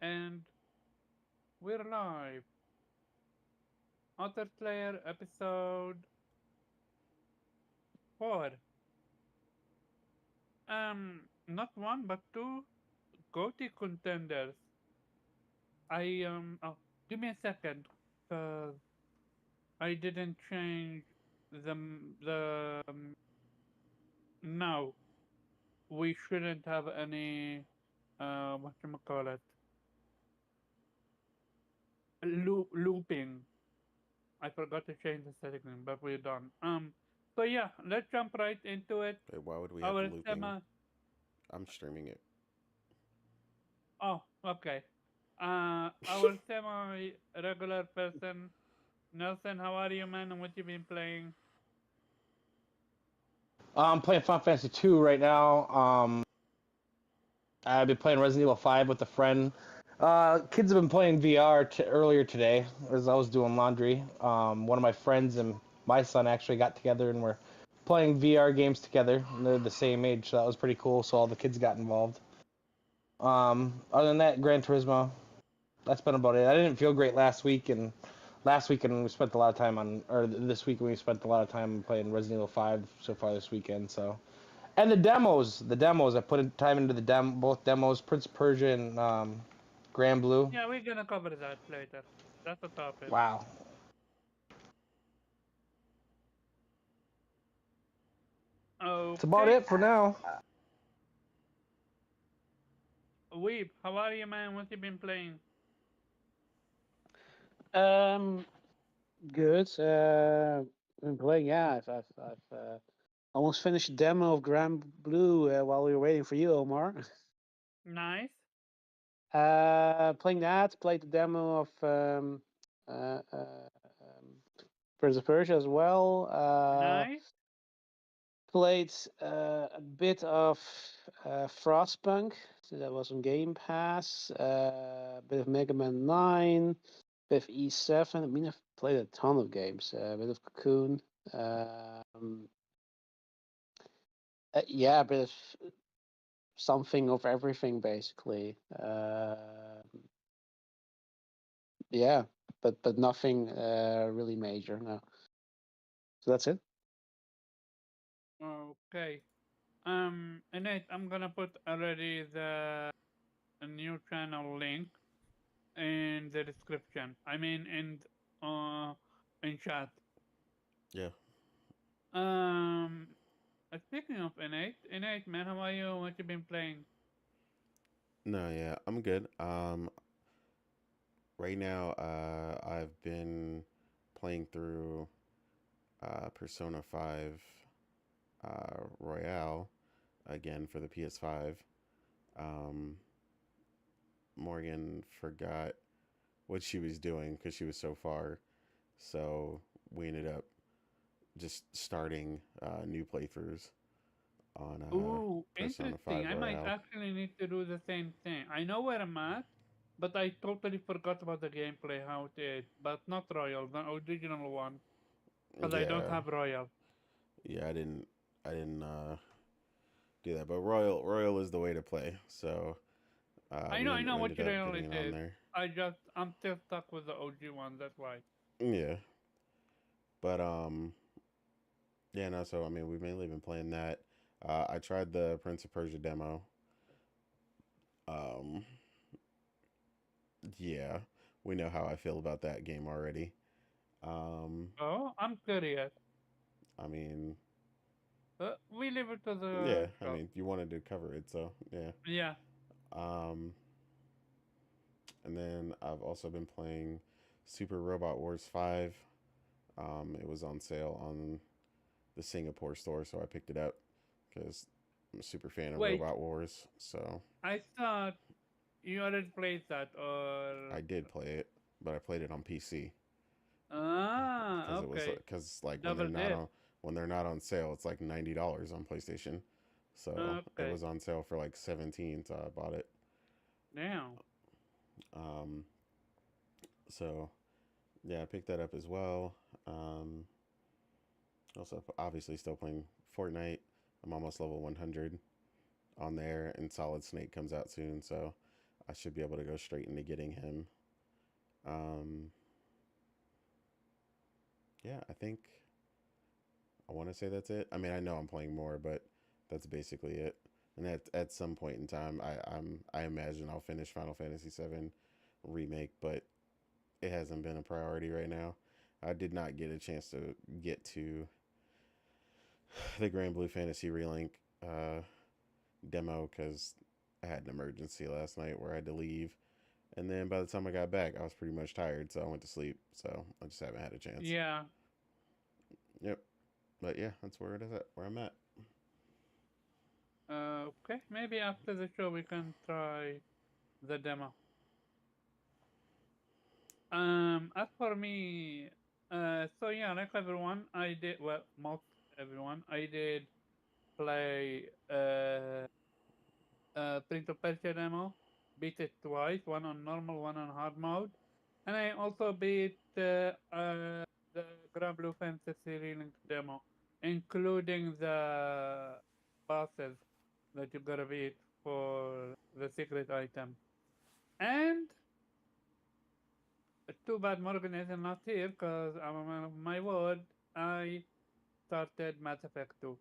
And we're live. Otter Slayer episode 4. Not one but two goty contenders. Oh, give me a second, cause I didn't change the. No, we shouldn't have any. What call it? Looping. I forgot to change the setting, but we're done. So yeah, let's jump right into it. Wait, why would we have Our looping? semi. I'm streaming it. Oh, okay. Our semi regular person, Nelson. How are you, man? And what you been playing? I'm playing Final Fantasy 2 right now. I've been playing Resident Evil 5 with a friend. Kids have been playing VR earlier today as I was doing laundry. One of my friends and my son actually got together and were playing VR games together. And they're the same age, so that was pretty cool. So all the kids got involved. Other than that, Gran Turismo. That's been about it. I didn't feel great last weekend we spent a lot of time on, or this week we spent a lot of time playing Resident Evil 5 so far this weekend. So, and the demos. I put time into both demos, Prince of Persia and Grand Blue. Yeah, we're gonna cover that later. That's a topic. Wow, that's about Okay. it for now. Weep, how are you, man? What you been playing? Um, Good. Been playing. Yeah, I've almost finished the demo of Grand Blue while we were waiting for you, Omar. Nice, Playing that. Played the demo of Prince of Persia as well. nice. Played a bit of Frostpunk. So that was on Game Pass. A bit of Mega Man 9. Bit of E7. I mean, I've played a ton of games. A bit of Cocoon. Um, yeah, a bit of something of everything, basically. Yeah, but nothing really major. No. So that's it. Okay. Annette, I'm gonna put already the new channel link in the description. I mean, in chat. Yeah. Um, Speaking of innate man, how are you? What you been playing? No, yeah, I'm good. Right now, I've been playing through Persona 5 Royale again for the PS5. Um, Morgan forgot what she was doing because she was so far. So we ended up just starting new playthroughs on Ooh, Persona interesting. 5 I might Royale. actually need to do the same thing. I know where I'm at, but I totally forgot about the gameplay, how it is. But not Royal, the original one, because I don't Yeah, have Royal. yeah, I didn't do that, but Royal is the way to play. So I know we what ended up Royal getting it it on is. there. I'm still stuck with the OG one. That's why. Yeah, but yeah, no. So I mean, we've mainly been playing that. I tried the Prince of Persia demo. Um, yeah, we know how I feel about that game already. Um, Oh, I'm curious. I mean, We leave it to yeah, the I show. mean, you wanted to cover it, so yeah. Yeah. Um, and then I've also been playing Super Robot Wars 5. It was on sale on the Singapore store, so I picked it up because I'm a super fan of Wait, Robot Wars. So I thought you already played that, I or did play it, but I played it on PC ah, because it was okay, because like double dip. when they're not on sale, it's like $90 on PlayStation. So it Okay, was on sale for like 17, so I bought it. damn. Um, so yeah, I picked that up as well. Um, Also, obviously, still playing Fortnite. I'm almost level 100 on there, and Solid Snake comes out soon, so I should be able to go straight into getting him. Um, yeah, I think I want to say that's it. I mean, I know I'm playing more, but that's basically it. And at some point in time, I imagine I'll finish Final Fantasy VII remake, but it hasn't been a priority right now. I did not get a chance to get to the Grand Blue Fantasy Relink uh, demo because I had an emergency last night where I had to leave. And then by the time I got back, I was pretty much tired, so I went to sleep. So I just haven't had a chance. Yeah. Yep. But yeah, that's where it is at, where I'm at. Okay. Maybe after the show we can try the demo. As for me, so yeah, like everyone, I did well, most everyone, I did play Prince of Persia demo, beat it twice, one on normal, one on hard mode, and I also beat the Grand Blue Fantasy Relink demo, including the bosses that you gotta beat for the secret item. And too bad Morgan is not here because I'm a man of my word. I started Mass Effect 2.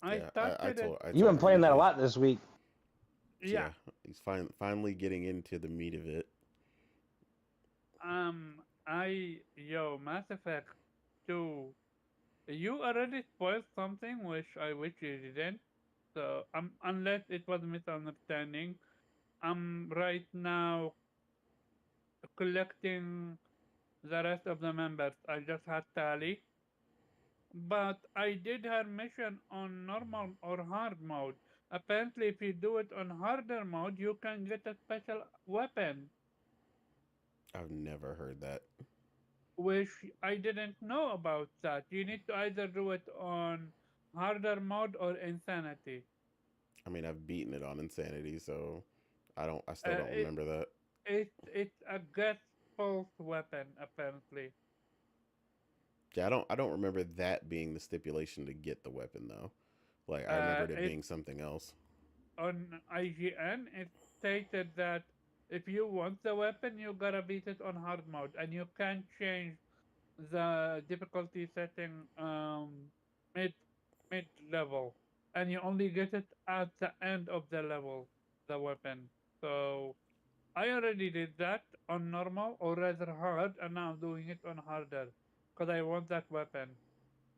I Yeah, I started it. told I You've been told playing that a Ryuji. lot this week. Yeah. Yeah, he's finally getting into the meat of it. Mass Effect 2. You already spoiled something, which I wish you didn't. So, unless it was misunderstanding, I'm right now collecting the rest of the members. I just had Tally. But I did her mission on normal or hard mode. Apparently, if you do it on harder mode, you can get a special weapon, I've never heard that. which I didn't know about that. You need to either do it on harder mode or insanity. I mean, I've beaten it on Insanity, so I still Uh, don't it, remember that. it's a get pulse weapon, apparently. Yeah, I don't remember that being the stipulation to get the weapon though. Like I remembered it It being something else. on IGN, it stated that if you want the weapon, you gotta beat it on hard mode, and you can't change the difficulty setting mid mid level, and you only get it at the end of the level, the weapon. So I already did that on normal or rather hard, and now I'm doing it on harder because I want that weapon,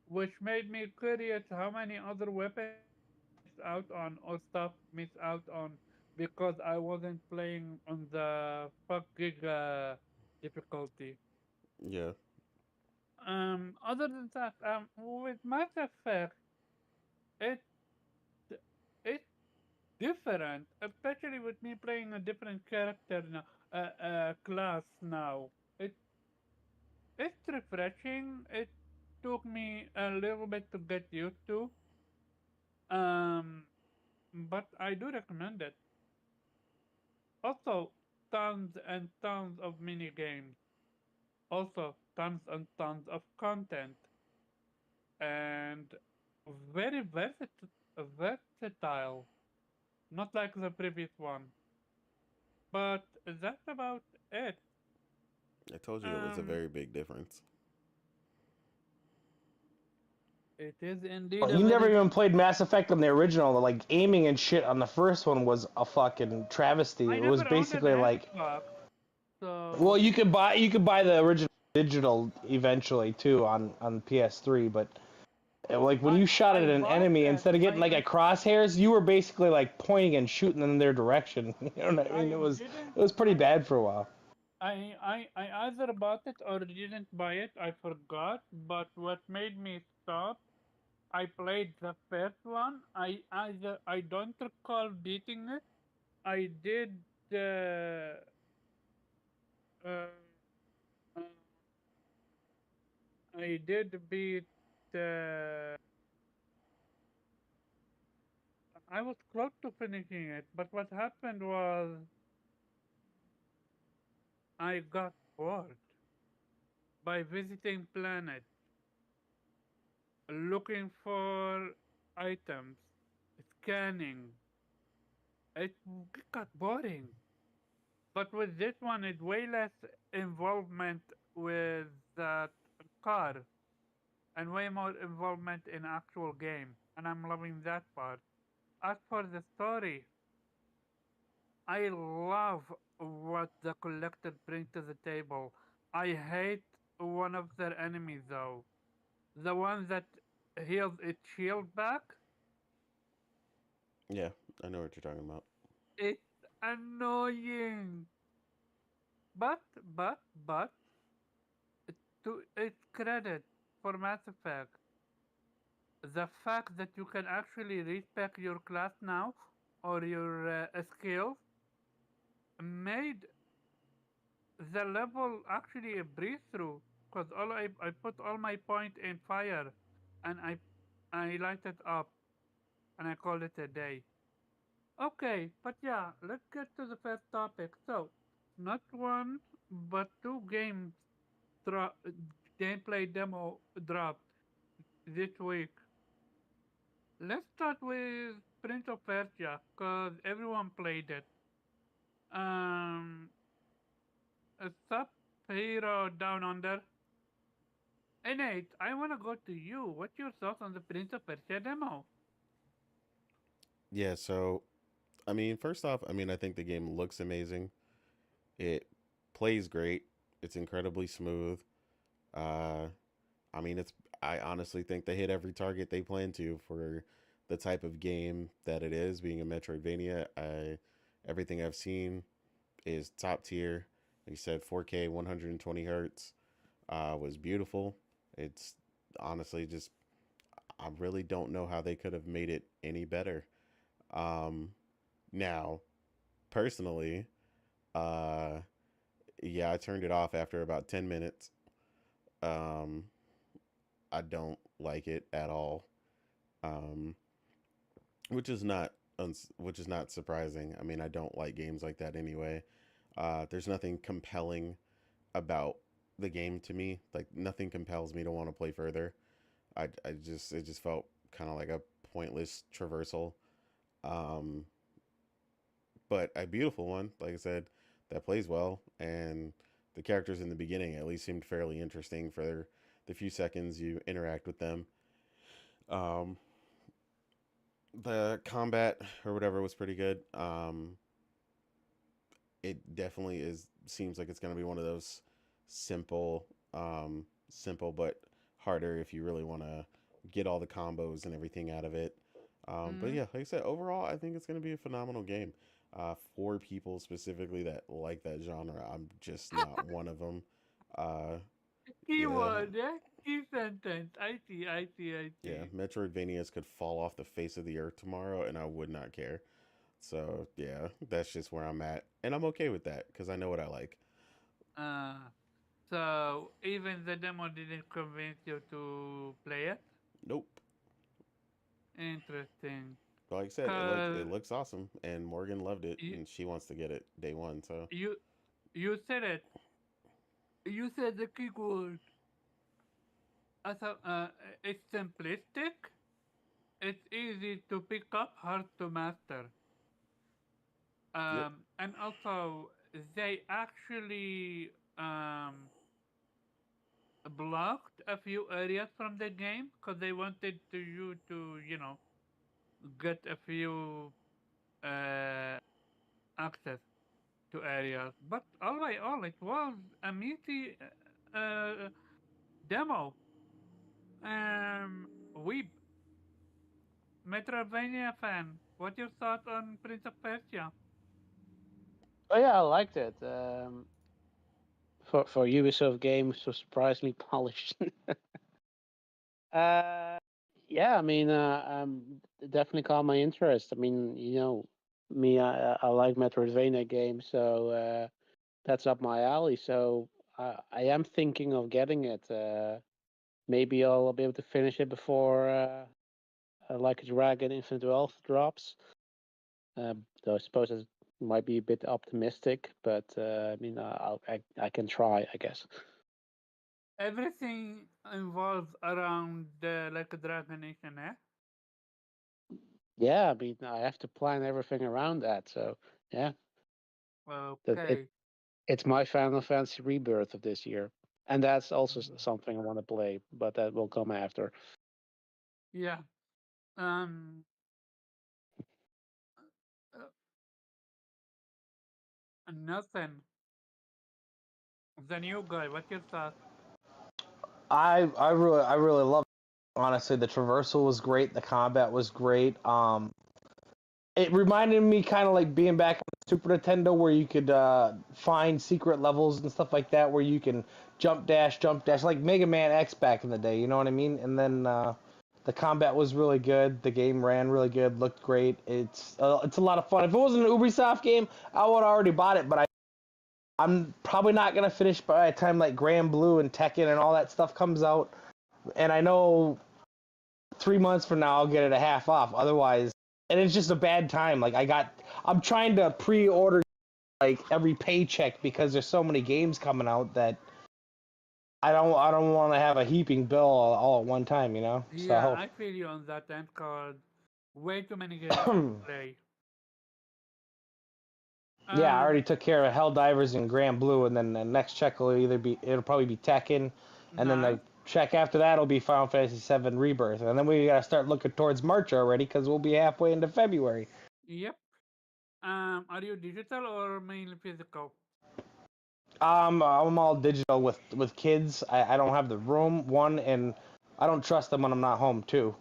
which made me curious how many other weapons I missed out on or stuff missed out on because I wasn't playing on the fuck giga difficulty. Yeah, Other than that, with Mass Effect, it it's different, especially with me playing a different character now, class now. It it's refreshing. It took me a little bit to get used to. Um, but I do recommend it. Also, tons and tons of mini games. Also, tons and tons of content, and very versatile. Not like the previous one. But that's about it. I told you it was a Um, very big difference. it is indeed Well, a you never very even big. played Mass Effect on the original. Like aiming and shit on the first one was a fucking travesty. I It was never owned an basically like, Xbox, well, so you could buy the original digital eventually too on PS3, but like when I you shot I at an bought enemy, it. instead of getting like a crosshairs, you were basically like pointing and shooting in their direction. You know what I mean? I didn't It was pretty I bad for a while. I either bought it or didn't buy it. I forgot. But what made me stop? I played the first one. I don't recall beating it. I did uh, uh, uh, I did beat. Uh, I was close to finishing it, but what happened was I got bored by visiting planets, looking for items, scanning, it got boring. But with this one, it's way less involvement with that car and way more involvement in actual game, and I'm loving that part. As for the story, I love what the collector brings to the table. I hate one of their enemies though, the one that heals its shield back. Yeah, I know what you're talking about. It's annoying, but but to its credit for Mass Effect, the fact that you can actually respec your class now or your skills made the level actually a breakthrough. Because I put all my point in fire and I light it up and I call it a day. Okay, but yeah, let's get to the first topic. So, not one but two games dro- gameplay demo dropped this week. Let's start with Prince of Persia because everyone played it. Um, a sub hero down under. Hey Nate, I wanna go to you. What's your thoughts on the Prince of Persia demo? Yeah, so I mean, first off, I mean, I think the game looks amazing. It plays great. It's incredibly smooth. Uh, I mean, it's. I honestly think they hit every target they plan to for the type of game that it is, being a Metroidvania. Everything I've seen is top tier. Like you said, 4K, 120 hertz, was beautiful. It's honestly just. I really don't know how they could have made it any better. Um, Now, personally, uh, yeah, I turned it off after about 10 minutes. Um, I don't like it at all. Um, which is not which is not surprising. I mean, I don't like games like that anyway. There's nothing compelling about the game to me. Like nothing compels me to want to play further. I just it just felt kind of like a pointless traversal. Um, but a beautiful one, like I said, that plays well, and the characters in the beginning at least seemed fairly interesting for the few seconds you interact with them. Um, the combat or whatever was pretty good. It definitely is seems like it's gonna be one of those simple, simple but harder if you really want to get all the combos and everything out of it. But Hmm? yeah, like I said, overall, I think it's gonna be a phenomenal game. For people specifically that like that genre, I'm just not one of them. Uh, yeah, Keyword, eh? Key sentence. I see. yeah, Metroidvanias could fall off the face of the earth tomorrow, and I would not care. So yeah, that's just where I'm at, and I'm okay with that because I know what I like. Uh, so even the demo didn't convince you to play it? Nope. Interesting. But like I said, it Cause looks awesome, and Morgan loved it, you and she wants to get it day one. So you you said it. You said the keyword. I thought it's simplistic. It's easy to pick up, hard to master. yep, And also they actually blocked a few areas from the game because they wanted to you to get a few uh, access to areas. But all by all, it was a meaty demo. We Metrovania fan. What's your thought on Prince of Persia? Oh yeah, I liked it. For Ubisoft games, so surprisingly polished. uh, yeah, I mean, definitely caught my interest. I mean, me, I like Metroidvania games, so that's up my alley. So I am thinking of getting it. Maybe I'll be able to finish it before Like a Dragon Infinite Wealth drops. Though I suppose it might be a bit optimistic, but I mean, I can try, I guess. Everything involves around like a Dragon Nation, eh? Yeah, I mean, I have to plan everything around that. So yeah, that Okay. it's my Final Fantasy Rebirth of this year, and that's also something I want to play, but that will come after. Yeah. Um. Uh, Nothing. The new guy. What's your thought? I really love it. Honestly, the traversal was great, the combat was great. It reminded me kind of like being back on the Super Nintendo where you could find secret levels and stuff like that where you can jump dash like Mega Man X back in the day, you know what I mean? And then the combat was really good, the game ran really good, looked great. It's a lot of fun. If it wasn't an Ubisoft game, I would have already bought it, but I'm probably not gonna finish by the time like Grand Blue and Tekken and all that stuff comes out. And I know 3 months from now I'll get it a half off. Otherwise, and it's just a bad time. I'm trying to pre-order like every paycheck because there's so many games coming out that I don't want to have a heaping bill all at one time, you know. Yeah, So I feel you on that end card. Way too many games to play. yeah, I Um, already took care of Helldivers and Grand Blue, and then the next check will it'll probably be Tekken, and then nice. the check after that will be Final Fantasy VII Rebirth, and then we gotta start looking towards March already because we'll be halfway into February. Yep. Are you digital or mainly physical? I'm all digital with kids. I don't have the room one, and I don't trust them when I'm not home too.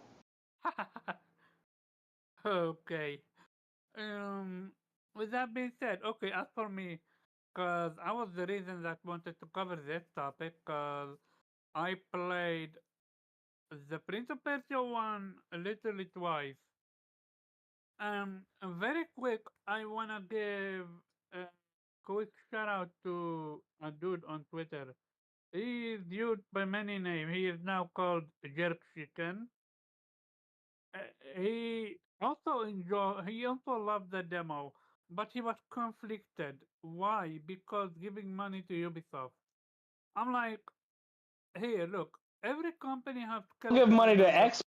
Okay. Um, with that being said, okay, as for me, because I was the reason that wanted to cover this topic, because I played the Prince of Persia one literally twice. Very quick, I wanna give a quick shout out to a dude on Twitter. He is used by many names. He is now called Jerk Chicken. Uh, he also loved the demo, but he was conflicted. Why? Because giving money to Ubisoft. I'm like, hey, look, every company has to I'll give calculate money to numbers. X.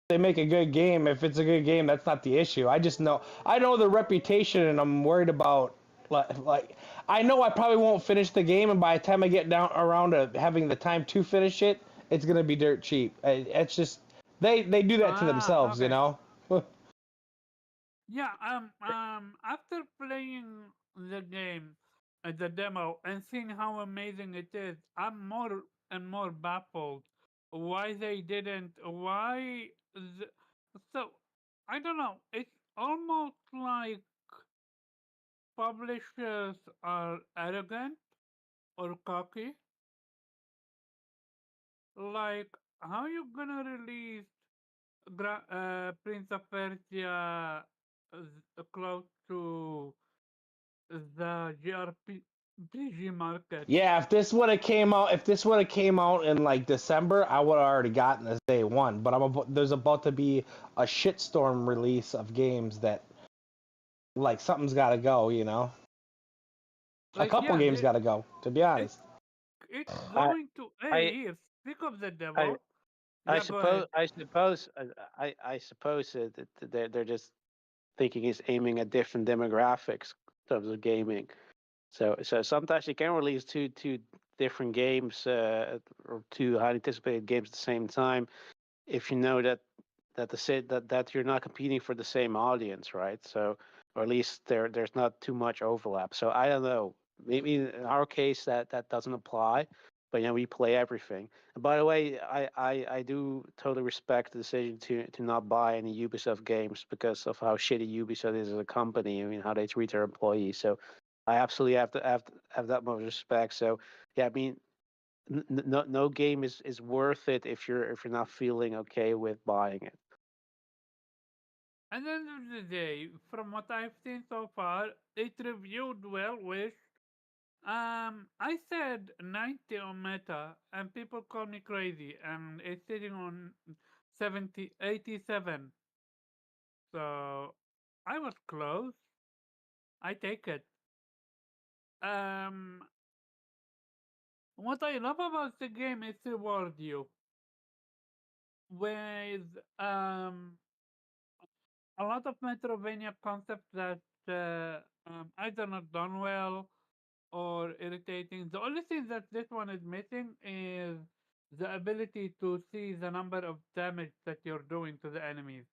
They make a good game. If it's a good game, that's not the issue. I know the reputation, and I'm worried about like I know I probably won't finish the game, and by the time I get down around to having the time to finish it, it's gonna be dirt cheap. It's just they do that to Ah, themselves, you okay. know. Yeah, after playing the game, the demo, and seeing how amazing it is, I'm more and more baffled why they didn't. So, I don't know. It's almost like publishers are arrogant or cocky. Like, how you gonna release Prince of Persia close to the GRPG market? Yeah, if this would have came out in like December, I would have already gotten this day one. But there's about to be a shitstorm release of games that like something's got to go, you know. A Like, couple yeah, games got to go, to be it honest. it's I going to. I Hey, here, speak of the I devil. I Yeah, go suppose ahead. I suppose I suppose that they're just thinking he's aiming at different demographics in terms of gaming. So sometimes you can release two different games or two highly anticipated games at the same time if you know that you're not competing for the same audience, right? So or at least there's not too much overlap. So I don't know. Maybe in our case that doesn't apply, but we play everything. And by the way, I do totally respect the decision to not buy any Ubisoft games because of how shitty Ubisoft is as a company. I mean, how they treat their employees. So I absolutely have that much respect. So yeah, I mean, no game is worth it if you're not feeling okay with buying it. At the end of the day, from what I've seen so far, it reviewed well. With I said 90 on Meta, and people call me crazy, and it's sitting on 87. So I was close. I take it. Um, what I love about the game is reward you with a lot of Metrovania concepts that either not done well or irritating. The only thing that this one is missing is the ability to see the number of damage that you're doing to the enemies.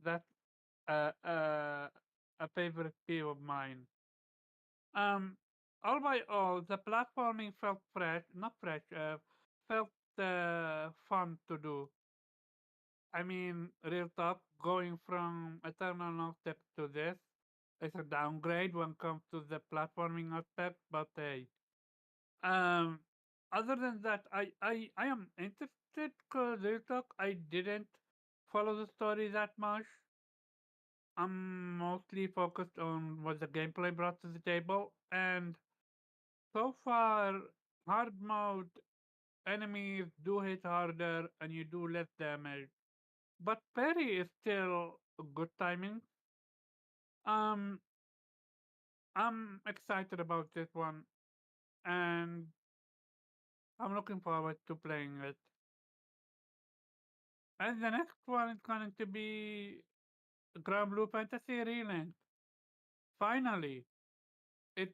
That's uh, uh, a favorite peeve of mine. Um, all by all, the platforming felt fresh, not fresh, felt fun to do. I mean, real talk, going from Eternal Noctip to this is a downgrade when it comes to the platforming aspect, but hey. Um, other than that, I am interested because real talk, I didn't follow the story that much. I'm mostly focused on what the gameplay brought to the table, and so far, hard mode enemies do hit harder and you do less damage. But parry is still good timing. Um, I'm excited about this one, and I'm looking forward to playing it. And the next one is going to be Grand Blue Fantasy Relink. Finally, it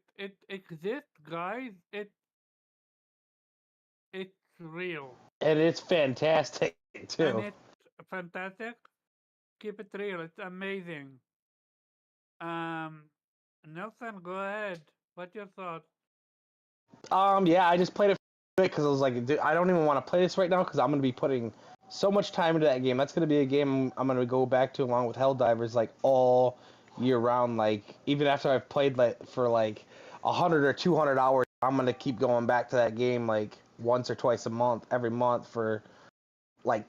exists, guys. It's real, And it's fantastic and too. it's fantastic. Keep it real. It's amazing. Um, Nelson, go ahead. What's your thoughts? Yeah, I just played it because I was like, dude, I don't even want to play this right now because I'm gonna be putting so much time into that game. That's gonna be a game I'm gonna go back to along with Helldivers like all year round. Like even after I've played like for like 100 or 200 hours, I'm gonna keep going back to that game like once or twice a month, every month for like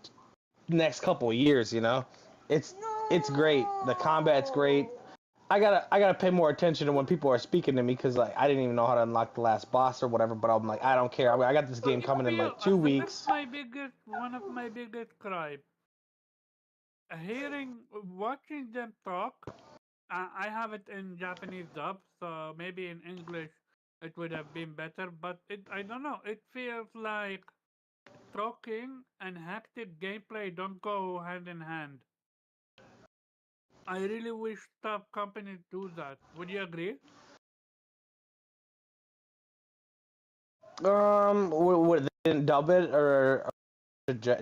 next couple of years. You know, it's it's great. The combat's great. I gotta pay more attention to when people are speaking to me because like I didn't even know how to unlock the last boss or whatever. But I'm like I don't care. I got this So game you coming in feel like two that's weeks. my biggest one of my biggest gripe. Hearing watching them talk. I have it in Japanese dub, so maybe in English it would have been better. But I don't know. It feels like talking and hectic gameplay don't go hand in hand. I really wish top companies do that. Would you agree? What they didn't dub it or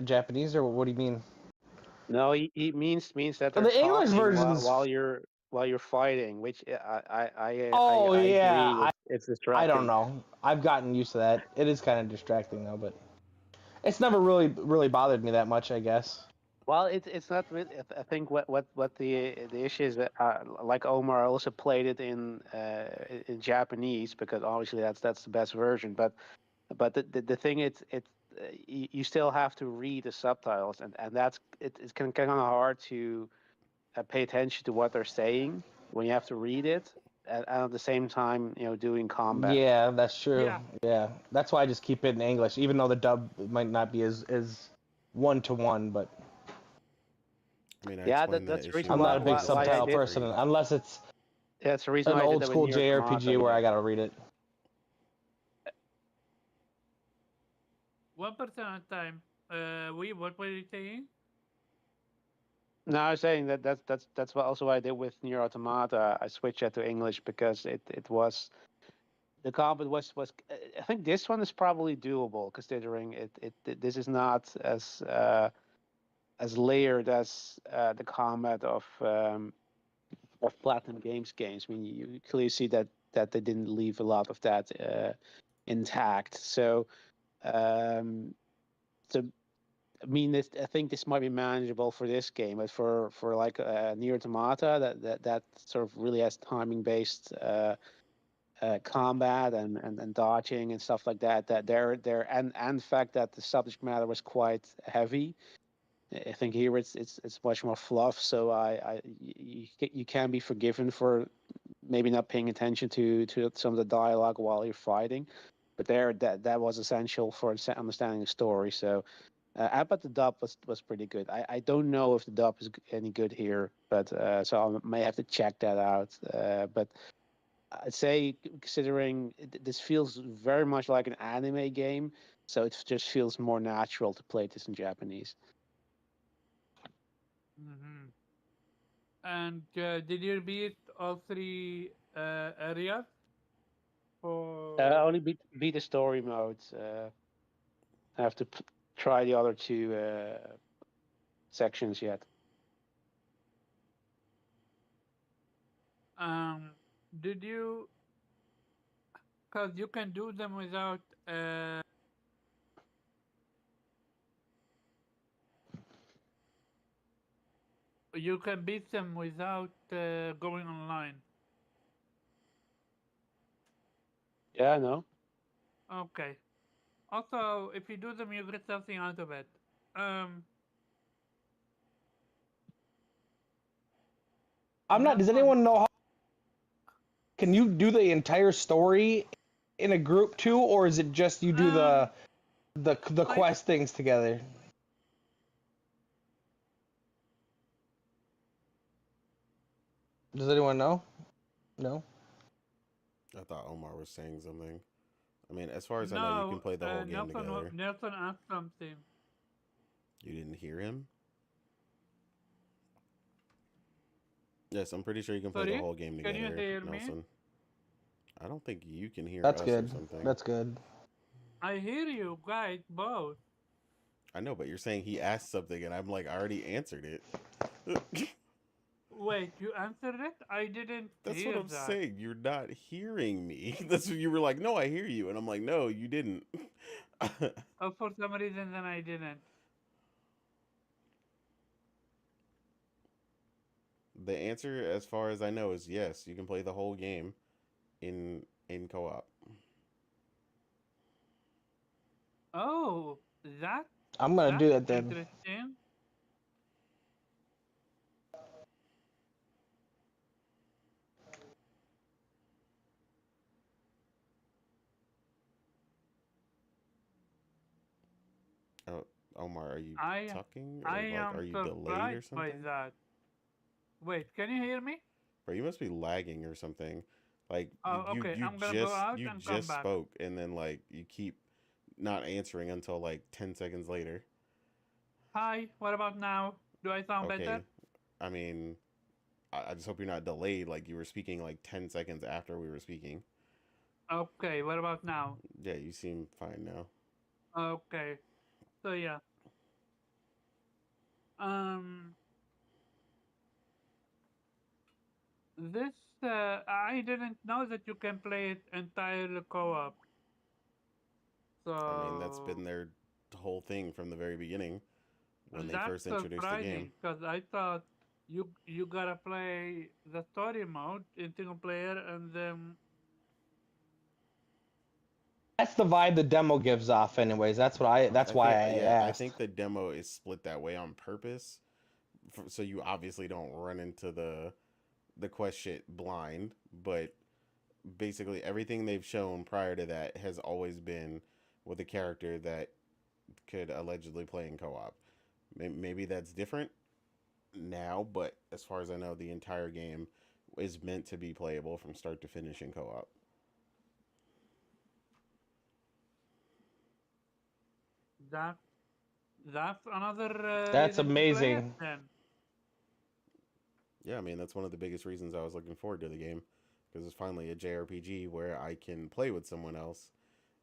Japanese or what do you mean? No, he means that they're The English talking versions. while you're fighting, which Oh I yeah, agree. It's I don't distracting. know. I've gotten used to that. It is kind of distracting though, but it's never really bothered me that much. I guess. Well, it's not really. I think what the issue is that like Omar also played it in Japanese because obviously that's the best version. But the thing is you still have to read the subtitles and that's it's kind of hard to pay attention to what they're saying when you have to read it and at the same time doing combat. Yeah, that's true. Yeah. Yeah, that's why I just keep it in English, even though the dub might not be as one to one. But I mean, I Yeah, explained that's the the issue reason I'm with not the a big why I localization subtitle to did. person read. unless it's Yeah, that's the reason an why I did old that with school Nier Automata. JRPG where Yeah. I gotta read it. One percent at a time. What were you saying? No, I was saying that's what also what I did with Nier Automata. I switched that to English because it was the combat was. I think this one is probably doable considering this is not as layered as the combat of Platinum games. I mean, you clearly see that they didn't leave a lot of that intact. Um, so I mean, I think this might be manageable for this game, but for like Nier Automata, that sort of really has timing based combat and dodging and stuff like that. That there and the fact that the subject matter was quite heavy. I think here it's much more fluff. So you can be forgiven for maybe not paying attention to some of the dialogue while you're fighting, but there that was essential for understanding the story. So but the dub was pretty good. I don't know if the dub is any good here, but so I may have to check that out. But I'd say considering this feels very much like an anime game, so it just feels more natural to play this in Japanese. Hmm. And did you beat all three areas? For Only beat the story mode. I have to try the other two sections yet. um, did you? Because you can do them without. You can beat them without going online. Yeah, I know. Okay. Also, if you do them, you get something out of it. Um, I'm not. this Does one. anyone know how? Can you do the entire story in a group too, or is it just you do Um, the I quest things together? Does anyone know? No. I thought Omar was saying something. I mean, as far as I know, you can no. play the whole game together. Nelson asked something. You didn't hear him? Yes, I'm pretty sure you can play the Sorry, whole game can you together, hear me? Nelson. I don't think you can hear That's us or good. something. That's good. I hear you guys both. I know, but you're saying he asked something, and I'm like, I already answered it. Wait, you answered it? I didn't That's what hear I'm that. saying. You're not hearing me. That's what you were like, no, I hear you. And I'm like, no, you didn't. Oh, for some reason, then I didn't. The answer, as far as I know, is yes. You can play the whole game in co-op. Oh, that I'm gonna do that's that then. interesting. Oh, Omar, are you I talking I or like am are you delayed or surprised by something? that. Wait, can you hear me? Bro, you must be lagging or something. Like Oh, okay. I'm gonna go out you and come just back. spoke and then like you keep not answering until like 10 seconds later. Hi, what about now? Do I sound better? Okay. I mean, I just hope you're not delayed like you were speaking like 10 seconds after we were speaking. Okay, what about now? Yeah, you seem fine now. Okay. So yeah. Um this I didn't know that you can play it entirely co-op. I mean, that's been So their whole thing from the very beginning when they that's first introduced the game. surprising because I thought you gotta play the story mode in single player and then That's the vibe the demo gives off, anyways. That's what I. That's I why think I yeah, I asked. think the demo is split that way on purpose so you obviously don't run into the quest shit blind, but basically everything they've shown prior to that has always been with a character that could allegedly play in co-op. Maybe that's different now, but as far as I know, the entire game is meant to be playable from start to finish in co-op. that that's another That's reason to play it amazing. then. Yeah, I mean that's one of the biggest reasons I was looking forward to the game because it's finally a JRPG where I can play with someone else,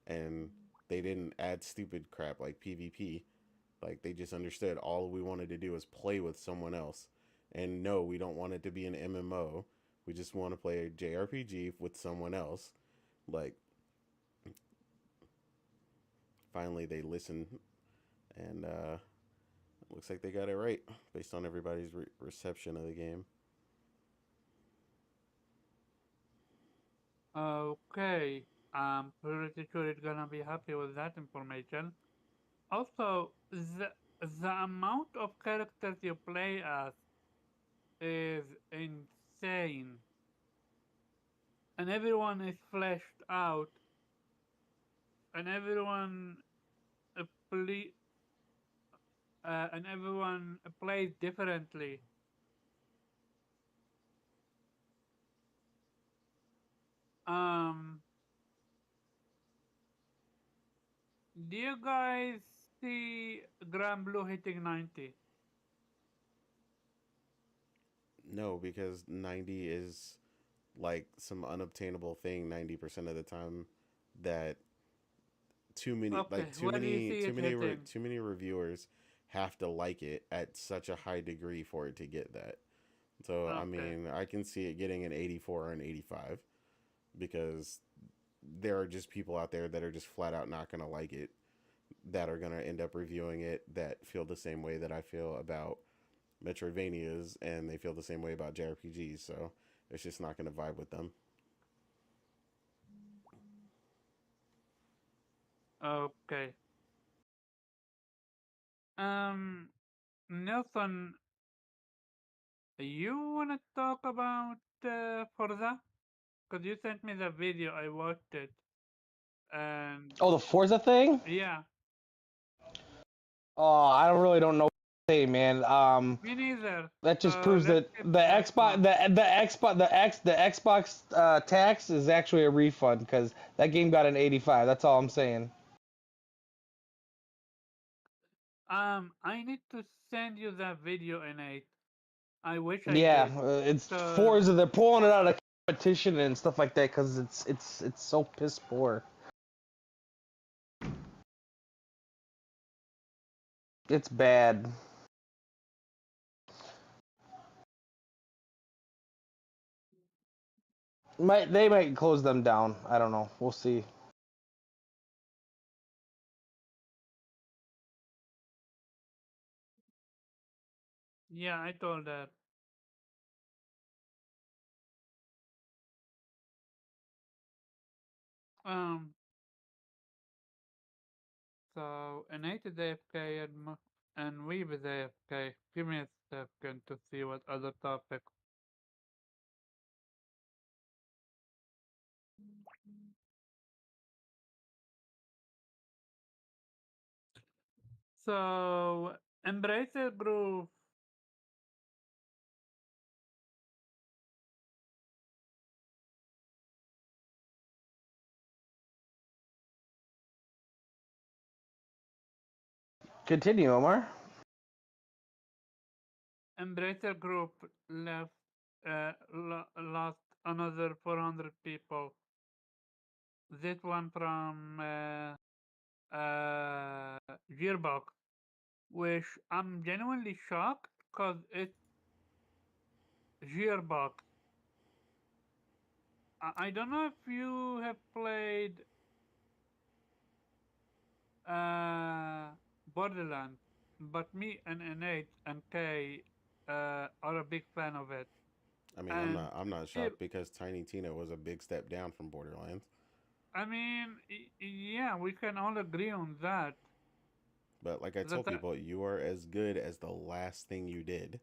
and they didn't add stupid crap like PvP. Like they just understood all we wanted to do is play with someone else. And no, we don't want it to be an MMO. We just want to play a JRPG with someone else. Like finally they listened, and looks like they got it right based on everybody's reception of the game. Okay, I'm pretty sure it's gonna be happy with that information. Also, the amount of characters you play as is insane, and everyone is fleshed out, and everyone uh, ple- and everyone plays differently. Um, do you guys see Grand Blue hitting 90? No, because 90 is like some unobtainable thing 90% of the time that Okay, where do you see it hitting? too many reviewers have to like it at such a high degree for it to get that. So I Okay. mean, I can see it getting an 84 or an 85 because there are just people out there that are just flat out not going to like it, that are going to end up reviewing it, that feel the same way that I feel about Metroidvanias, and they feel the same way about JRPGs. So it's just not going to vibe with them. Okay. Um, Nelson, you wanna talk about Forza? Cause you sent me the video, I watched it, and Oh, the Forza thing? yeah, Oh, I don't know what to say, man. me neither. That just So proves let's that skip the that Xbox, one. the Xbox tax is actually a refund because that game got an 85. That's all I'm saying. I need to send you that video, Innate. I wish I Yeah, did, it's cause Forza. They're pulling it out of competition and stuff like that because it's so piss poor. It's bad. They might close them down. I don't know. We'll see. yeah, I told that. Um, so Innate is AFK and we is AFK. Give me a second to see what other topic. So Embracer Group. Continue, Omar. Embracer Group left, lost another 400 people. This one from Gearbox, which I'm genuinely shocked because it's Gearbox. I don't know if you have played uh, Borderlands, but me and Innate and Kay are a big fan of it. I mean, And I'm not Gear, shocked because Tiny Tina was a big step down from Borderlands. I mean, yeah, we can all agree on that. But like I That, told that people, you are as good as the last thing you did.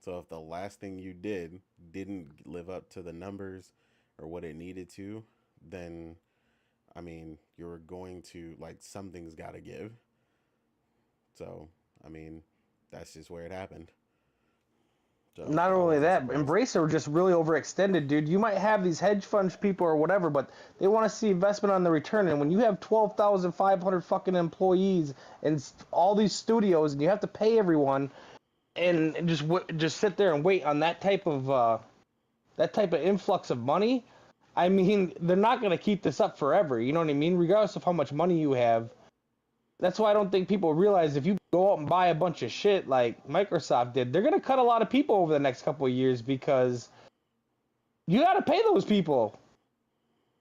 So if the last thing you did didn't live up to the numbers or what it needed to, then I mean, you're going to like something's got to give. So, I mean, that's just where it happened. So, Not I only wasn't that, surprised. Embracer just really overextended, dude. You might have these hedge fund people or whatever, but they want to see investment on the return. And when you have 12,500 fucking employees and all these studios, and you have to pay everyone, and just sit there and wait on that type of influx of money, I mean, they're not gonna keep this up forever. You know what I mean? Regardless of how much money you have, that's why I don't think people realize if you go out and buy a bunch of shit like Microsoft did, they're gonna cut a lot of people over the next couple of years because you got to pay those people.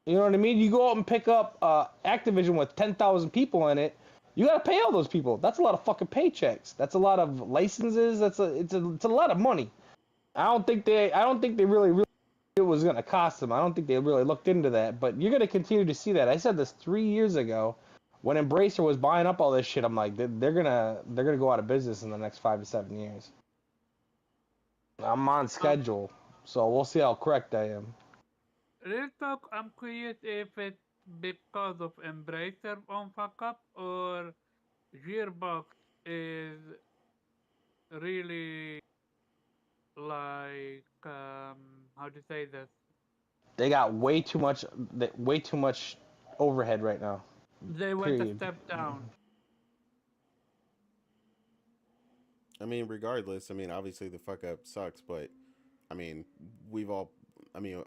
You know what I mean? You go out and pick up Activision with 10,000 people in it. You got to pay all those people. That's a lot of fucking paychecks. That's a lot of licenses. It's a lot of money. I don't think they really it was gonna cost them. I don't think they really looked into that. But you're gonna continue to see that. I said this 3 years ago when Embracer was buying up all this shit. I'm like, they're gonna go out of business in the next 5 to 7 years. I'm on um, schedule, so we'll see how correct I am. real talk, I'm curious if it's because of Embracer on fuck up or Gearbox is really like how to say this? They got way too much overhead right now. They went a Period. step down. I mean, regardless, I mean, obviously the fuck up sucks, but I mean, we've all, I mean,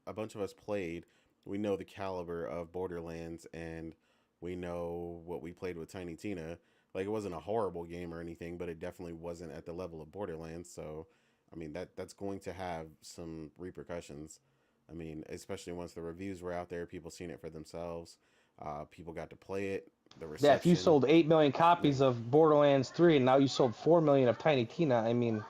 a bunch of us played. We know the caliber of Borderlands, and we know what we played with Tiny Tina. Like it wasn't a horrible game or anything, but it definitely wasn't at the level of Borderlands. So, I mean that's going to have some repercussions. I mean, especially once the reviews were out there, people seen it for themselves. People got to play it. The Yeah, if you reception, sold 8 million yeah, copies of Borderlands 3 and now you sold 4 million of Tiny Tina, I mean,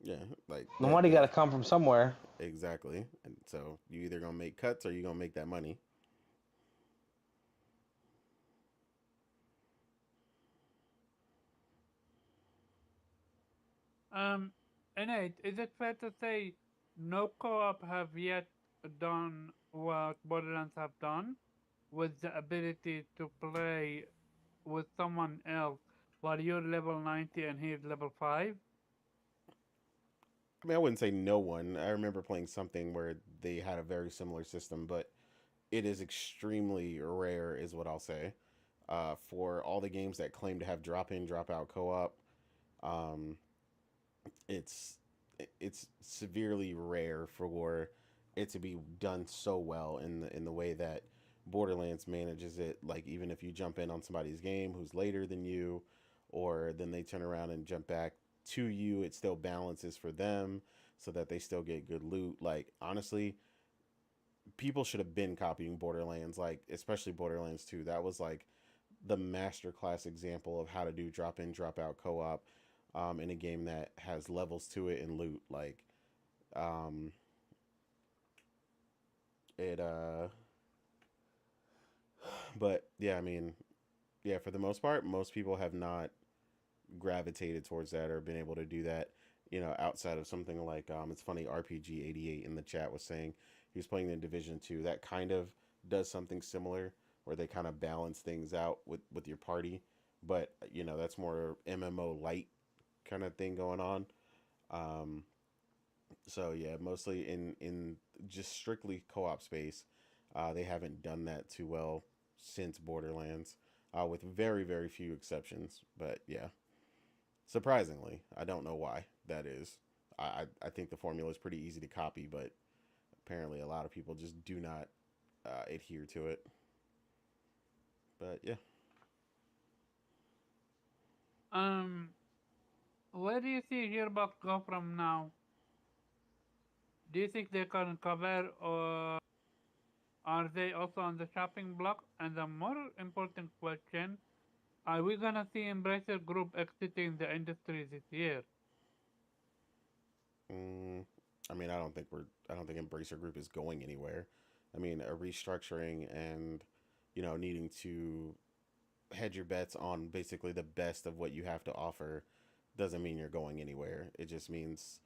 yeah, like the money got to come from somewhere. exactly. And so you either gonna make cuts or you gonna make that money. Um, Innate, is it fair to say no co-op have yet done what Borderlands have done with the ability to play with someone else while you're level 90 and he's level 5? I mean, I wouldn't say no one. I remember playing something where they had a very similar system, but it is extremely rare, is what I'll say. For all the games that claim to have drop in, drop out co op, um, it's it's severely rare for it to be done so well in the way that Borderlands manages it. Like even if you jump in on somebody's game who's later than you, or then they turn around and jump back to you, it still balances for them so that they still get good loot. Like honestly, people should have been copying Borderlands, like especially Borderlands 2. That was like the masterclass example of how to do drop in, drop out co op in a game that has levels to it and loot. Like, um, it, but yeah, I mean, yeah, for the most part, most people have not gravitated towards that or been able to do that, outside of something like, it's funny, RPG88 in the chat was saying he was playing in Division 2. That kind of does something similar where they kind of balance things out with your party. But, that's more MMO light kind of thing going on. Um, so yeah, mostly in just strictly co-op space, they haven't done that too well since Borderlands, with very very few exceptions. But yeah, surprisingly, I don't know why that is. I think the formula is pretty easy to copy, but apparently a lot of people just do not adhere to it. But yeah, Um, where do you see Gearbox go from now? Do you think they can cover, or are they also on the shopping block? And the more important question, are we gonna see Embracer Group exiting the industry this year? mm, I mean, I don't think Embracer Group is going anywhere. I mean, a restructuring and needing to hedge your bets on basically the best of what you have to offer doesn't mean you're going anywhere. It just means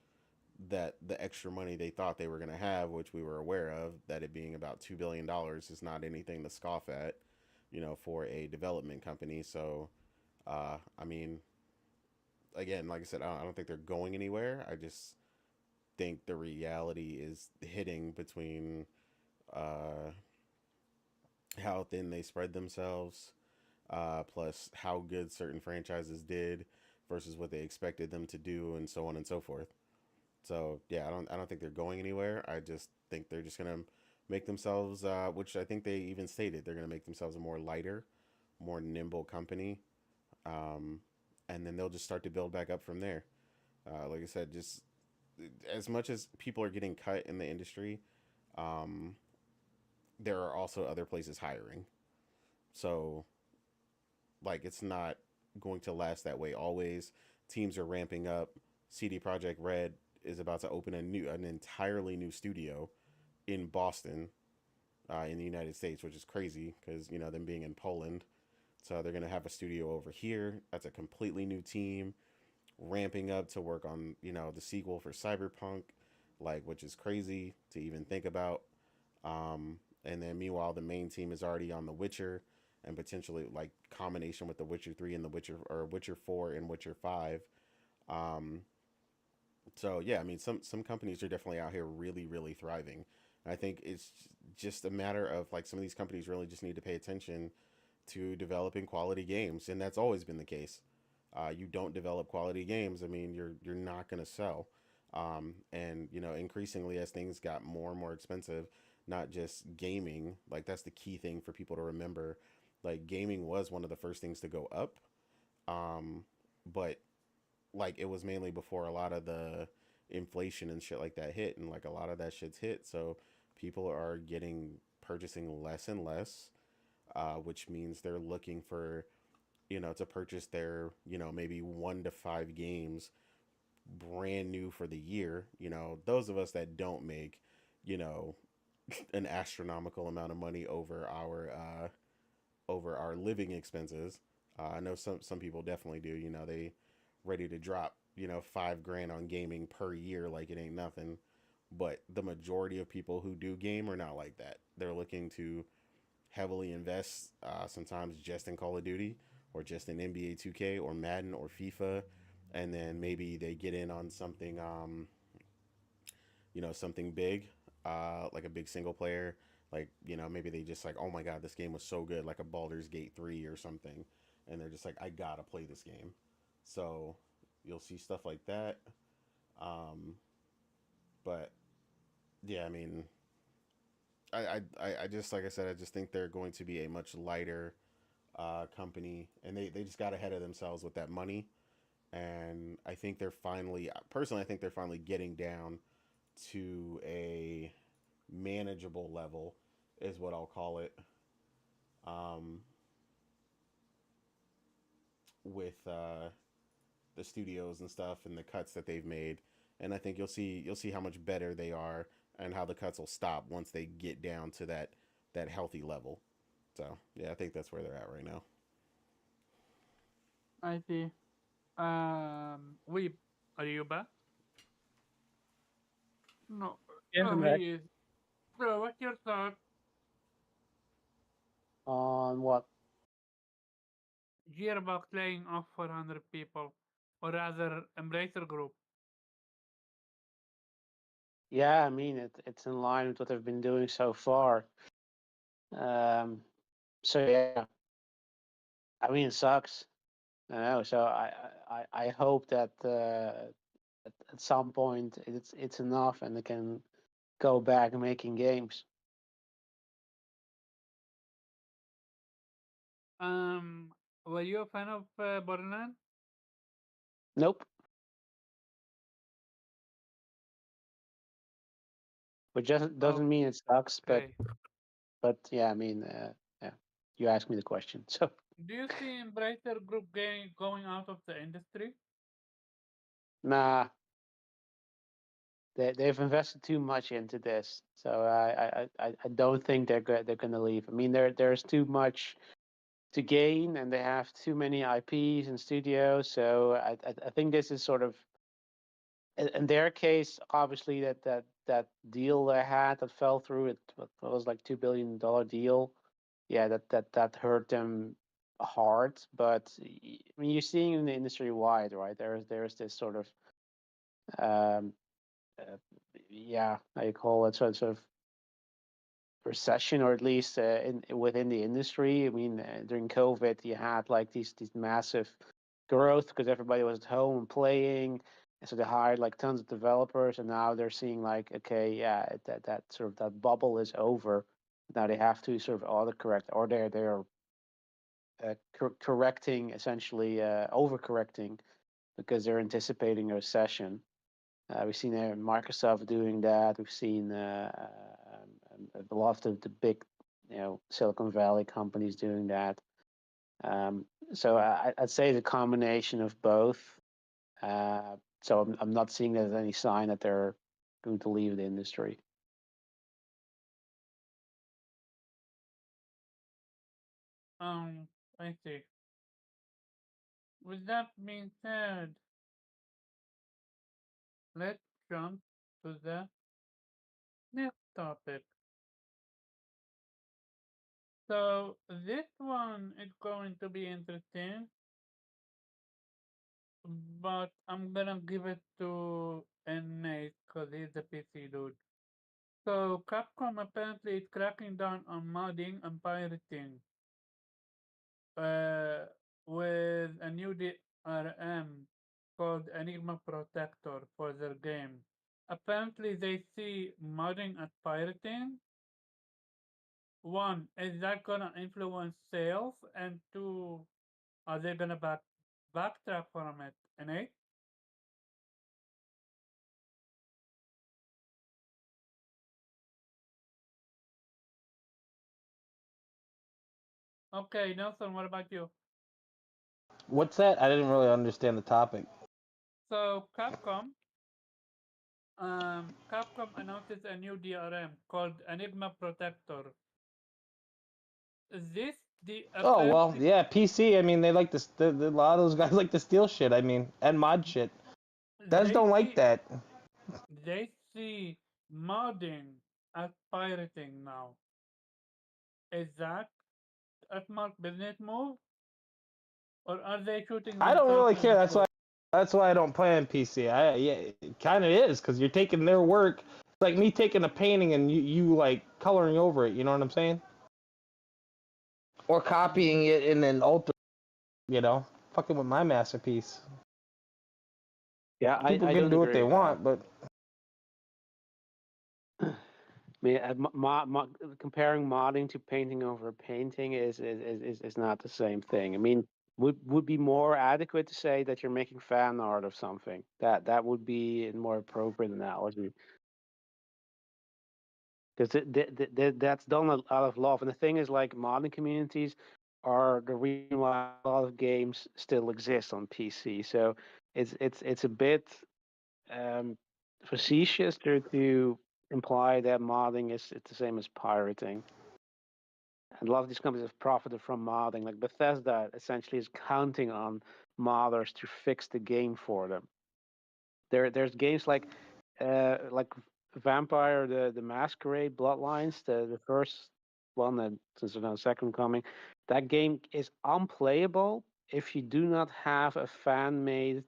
that the extra money they thought they were going to have, which we were aware of, that it being about $2 billion, is not anything to scoff at, for a development company. So, I mean, again, like I said, I don't think they're going anywhere. I just think the reality is hitting between uh, how thin they spread themselves, plus how good certain franchises did versus what they expected them to do, and so on and so forth. So yeah, I don't think they're going anywhere. I just think they're just gonna make themselves, which I think they even stated, they're gonna make themselves a more lighter, more nimble company, um, and then they'll just start to build back up from there. Like I said, just as much as people are getting cut in the industry, um, there are also other places hiring. So like it's not going to last that way always. Teams are ramping up. CD Projekt Red is about to open an entirely new studio in Boston, in the United States, which is crazy because them being in Poland. So they're gonna have a studio over here. That's a completely new team ramping up to work on the sequel for Cyberpunk, like which is crazy to even think about. And then meanwhile, the main team is already on The Witcher, and potentially like combination with The Witcher 3 and The Witcher, or Witcher 4 and Witcher 5. Um, so yeah, I mean some companies are definitely out here really really thriving. And I think it's just a matter of like some of these companies really just need to pay attention to developing quality games, and that's always been the case. You don't develop quality games, I mean you're not going to sell. And increasingly as things got more and more expensive, not just gaming, like that's the key thing for people to remember. Like gaming was one of the first things to go up, um, but like it was mainly before a lot of the inflation and shit like that hit, and like a lot of that shit's hit. So people are getting purchasing less and less, which means they're looking for to purchase their maybe 1 to 5 games brand new for the year. Those of us that don't make you know an astronomical amount of money over our living expenses. I know some people definitely do. They ready to drop 5 grand on gaming per year like it ain't nothing. But the majority of people who do game are not like that. They're looking to heavily invest, sometimes just in Call of Duty or just in NBA 2K or Madden or FIFA, and then maybe they get in on something, something big, like a big single player. Like maybe they just like, oh my god, this game was so good, like a Baldur's Gate 3 or something, and they're just like, I gotta play this game. So you'll see stuff like that. Um, but yeah, I mean, I just like I said, I just think they're going to be a much lighter company, and they just got ahead of themselves with that money. And I think they're finally, personally, I think they're finally getting down to a manageable level, is what I'll call it, um, with the studios and stuff and the cuts that they've made. And I think you'll see how much better they are and how the cuts will stop once they get down to that healthy level. So yeah, I think that's where they're at right now. I see. We are you back? No. Yeah, Oh, I'm back. he is. So, what's your thought On what? here about laying off 400 people, or rather, Embracer Group? Yeah, I mean it's in line with what I've been doing so far. Um, so yeah, I mean it sucks. I know. So I hope that at some point it's enough and they can go back making games. Um, were you a fan of Borderlands? Nope. Which just doesn't mean it sucks, Okay. but yeah, I mean yeah, you asked me the question, so Do you see Embracer Group going out of the industry? nah, they've invested too much into this, so I don't think they're gonna leave. I mean there's too much to gain, and they have too many IPs and studios, so I think this is sort of in their case, obviously that deal they had that fell through, it was like $2 billion deal. Yeah, that hurt them hard. But I mean, you're seeing in the industry wide, right? There's this sort of um, uh, yeah, how you call it, sort of recession, or at least in within the industry. I mean, during COVID, you had like these massive growth because everybody was at home playing, and so they hired like tons of developers, and now they're seeing like, okay, yeah, that sort of that bubble is over. Now they have to sort of autocorrect, or they're correcting, essentially overcorrecting because they're anticipating a recession. We've seen Microsoft doing that. We've seen a lot of the big, Silicon Valley companies doing that. So I'd say the combination of both. So I'm not seeing there's any sign that they're going to leave the industry. Um, I see. With that being said, let's jump to the next topic. So this one is going to be interesting, but I'm gonna give it to Nate because he's the PC dude. So Capcom apparently is cracking down on modding and pirating, uh, with a new DRM. called Enigma Protector for their game. Apparently, they see modding as pirating. One, is that gonna influence sales? And two, are they gonna backtrack from it? And eight, okay, Nelson, what about you? What's that? I didn't really understand the topic. So Capcom announces a new DRM called Enigma Protector. This the Oh well, apparently yeah, PC. I mean, they like to. A lot of those guys like to steal shit. I mean, and mod shit. Guys they don't like see that. they see modding as pirating now. Is that a smart business move, or are they shooting I don't themselves really in care. the That's why. foot? That's why I don't play on PC. Yeah, it kind of is because you're taking their work. It's like me taking a painting and you like coloring over it. You know what I'm saying? Or Mm, copying it and then alter. You know, fucking with my masterpiece. Yeah, People I can don't do what agree they with that. want, but I mean, comparing modding to painting over a painting is not the same thing. I mean, would be more adequate to say that you're making fan art of something. That would be a more appropriate analogy because that's done out of love. And the thing is, like, modding communities are the reason why a lot of games still exist on PC. So it's a bit um, facetious to imply that modding is it's the same as pirating. And a lot of these companies have profited from modding. Like Bethesda essentially is counting on modders to fix the game for them. There's games like Vampire the Masquerade Bloodlines, the first one, and since there's no second coming, that game is unplayable if you do not have a fan made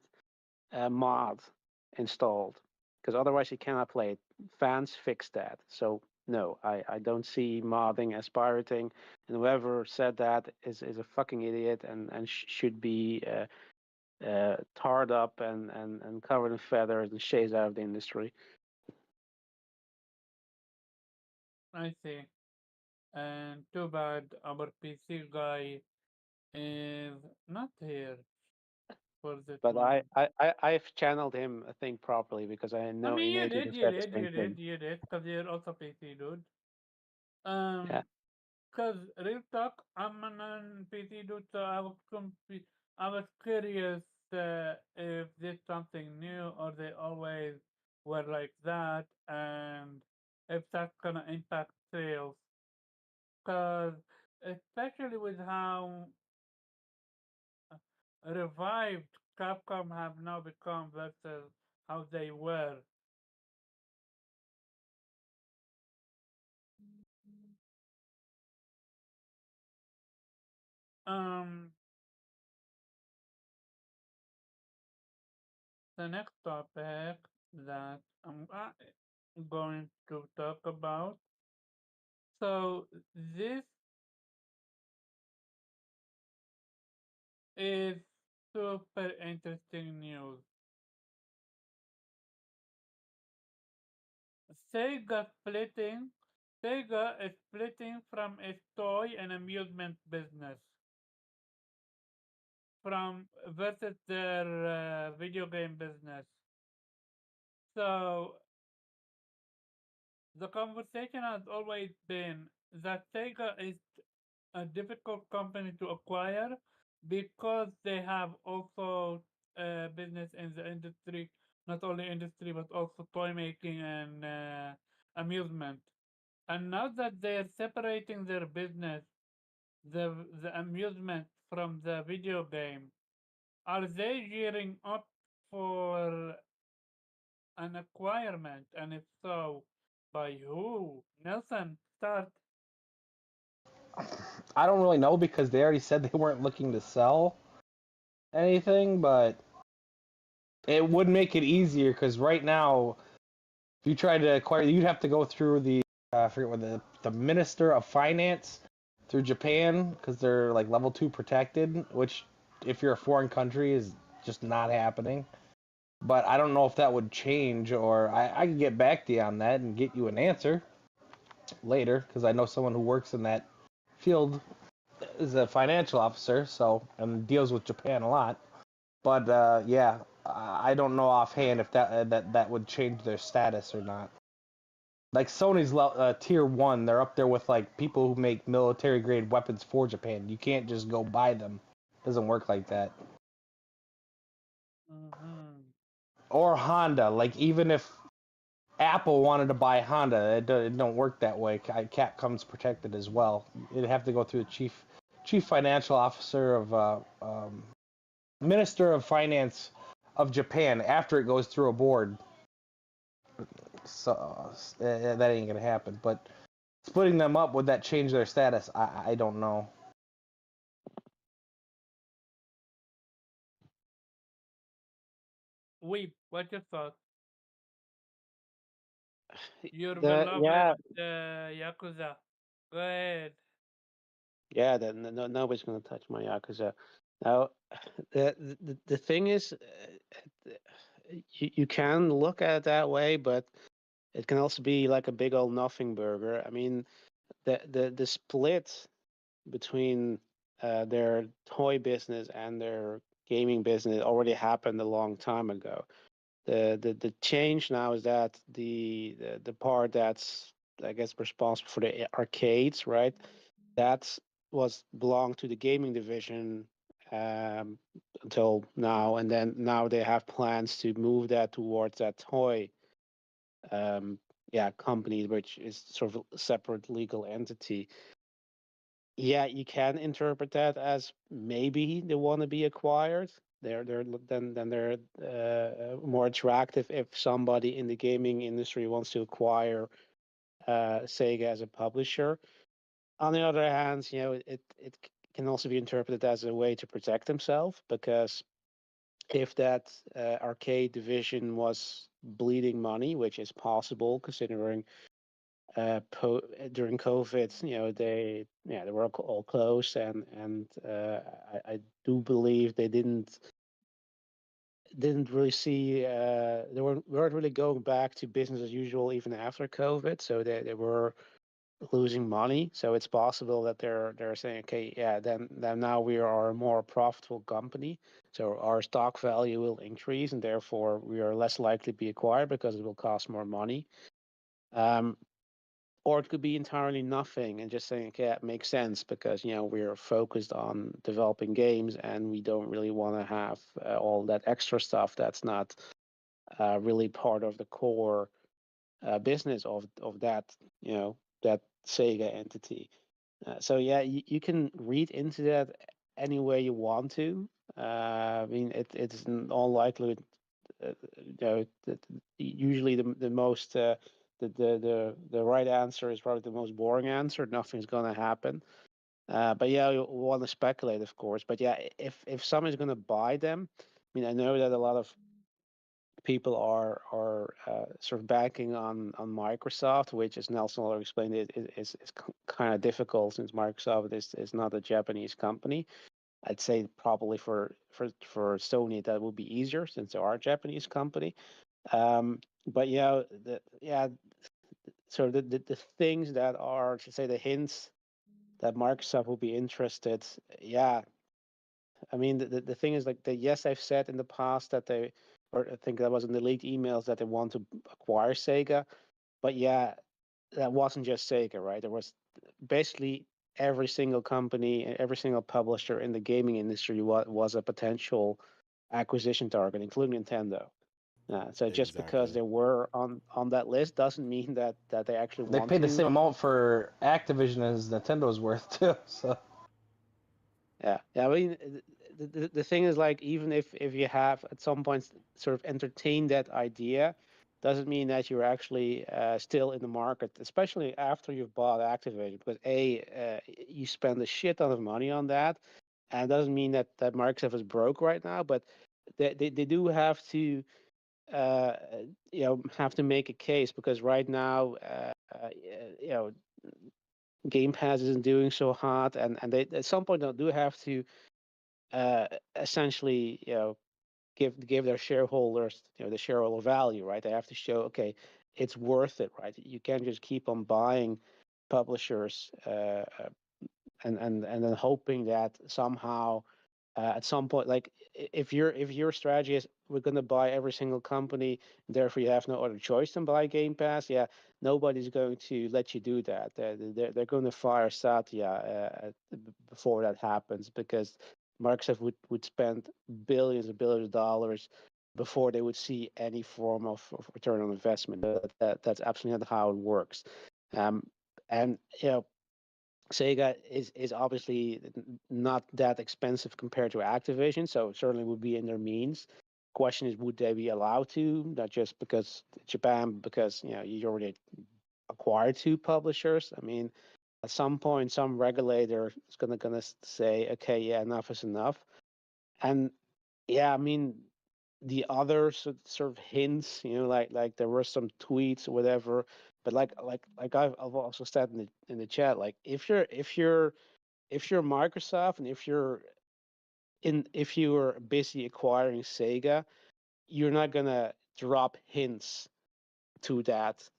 mod installed, because otherwise you cannot play it. Fans fix that. So no, I don't see modding as pirating, and whoever said that is a fucking idiot and should be tarred up and covered in feathers and chased out of the industry. I see. And too bad our PC guy is not here for this But one. I've channeled him, I think, properly because I I know mean, you innately did, have you said the did, same you did, thing. you did, because you're also PC, dude. Yeah. Cause real talk, I'm a non-PC dude, so I was curious if this something new or they always were like that, and if that's gonna impact sales. Cause especially with how revived Capcom have now become versus how they were. Um, the next topic that I'm going to talk about. So this is super interesting news. Sega splitting. Sega is splitting from its toy and amusement business from versus their video game business. So the conversation has always been that Sega is a difficult company to acquire because they have also business in the industry, not only industry but also toy making and amusement. And now that they're separating their business, the amusement from the video game, are they gearing up for an acquirement? And if so, by who? Nelson, start. I don't really know because they already said they weren't looking to sell anything. But it would make it easier because right now, if you try to acquire, you'd have to go through the I forget what the Minister of Finance through Japan because they're like level 2 protected, which if you're a foreign country is just not happening. But I don't know if that would change, or I can get back to you on that and get you an answer later, because I know someone who works in that field is a financial officer, so and deals with Japan a lot. But yeah, I don't know offhand if that would change their status or not. Like Sony's tier 1, they're up there with like people who make military grade weapons for Japan. You can't just go buy them. It doesn't work like that. Mm-hmm. Or Honda, like even if Apple wanted to buy Honda, it don't work that way. Capcom's protected as well. It'd have to go through the chief financial officer of Minister of Finance of Japan after it goes through a board. So that ain't gonna happen. But splitting them up, would that change their status? I don't know. Weep, what's your thought? Your The beloved yeah Yakuza. Go ahead. yeah that nobody's gonna touch my Yakuza. Now the thing is, you can look at it that way, but it can also be like a big old nothing burger. I mean, the split between their toy business and their gaming business already happened a long time ago. The change now is that the part that's, I guess, responsible for the arcades, right? That was belonged to the gaming division um, until now, and then now they have plans to move that towards that toy um, company, which is sort of a separate legal entity. Yeah, you can interpret that as maybe they want to be acquired. They're more attractive if somebody in the gaming industry wants to acquire Sega as a publisher. On the other hand, it can also be interpreted as a way to protect themselves, because if that arcade division was bleeding money, which is possible considering during COVID, they were all closed, and I do believe they didn't really see they weren't really going back to business as usual even after COVID, so they were losing money. So it's possible that they're saying, okay, yeah, then now we are a more profitable company, so our stock value will increase, and therefore we are less likely to be acquired because it will cost more money. Um, or it could be entirely nothing and just saying, okay, it makes sense because we're focused on developing games and we don't really want to have all that extra stuff that's not really part of the core business of that that Sega entity. So yeah, you can read into that any way you want to. I mean, it's in all likelihood, usually the most the right answer is probably the most boring answer. Nothing's gonna happen. But yeah, we want to speculate, of course. But yeah, if someone's gonna buy them, I mean, I know that a lot of people are sort of banking on Microsoft, which, as Nelson already explained, is kind of difficult since Microsoft is not a Japanese company. I'd say probably for Sony that would be easier since they are a Japanese company. But so the things that are, to say, the hints that Microsoft will be interested. Yeah, I mean the thing is, like, yes, I've said in the past that they, or I think that was in the leaked emails, that they want to acquire Sega, but yeah, that wasn't just Sega, right? There was basically every single company, every single publisher in the gaming industry was a potential acquisition target, including Nintendo. So just because Exactly. they were on that list doesn't mean that they actually They want pay the to. same amount for Activision as Nintendo's worth too. So Yeah. I mean, the thing is, like, even if you have at some point sort of entertained that idea, doesn't mean that you're actually still in the market, especially after you've bought Activision, because you spend a shit ton of money on that, and it doesn't mean that Microsoft is broke right now, but they do have to uh, have to make a case, because right now you know Game Pass isn't doing so hot, and they at some point they do have to essentially give their shareholders, the shareholder value, right? They have to show, okay, it's worth it, right? You can't just keep on buying publishers and then hoping that somehow at some point, like if your strategy is we're going to buy every single company, therefore you have no other choice than buy Game Pass, yeah, nobody's going to let you do that. They're going to fire Satya before that happens, because Microsoft would spend billions and billions of dollars before they would see any form of return on investment. That's absolutely not how it works. And Sega is obviously not that expensive compared to Activision, so it certainly would be in their means. Question is, would they be allowed to? Not just because Japan, because you already acquired two publishers. I mean, at some point, some regulator is gonna say, okay, yeah, enough is enough. And yeah, I mean, the other sort of hints, like there were some tweets or whatever, but like I've also said in the chat, like if you're Microsoft, and if you're basically acquiring Sega, you're not gonna drop hints to that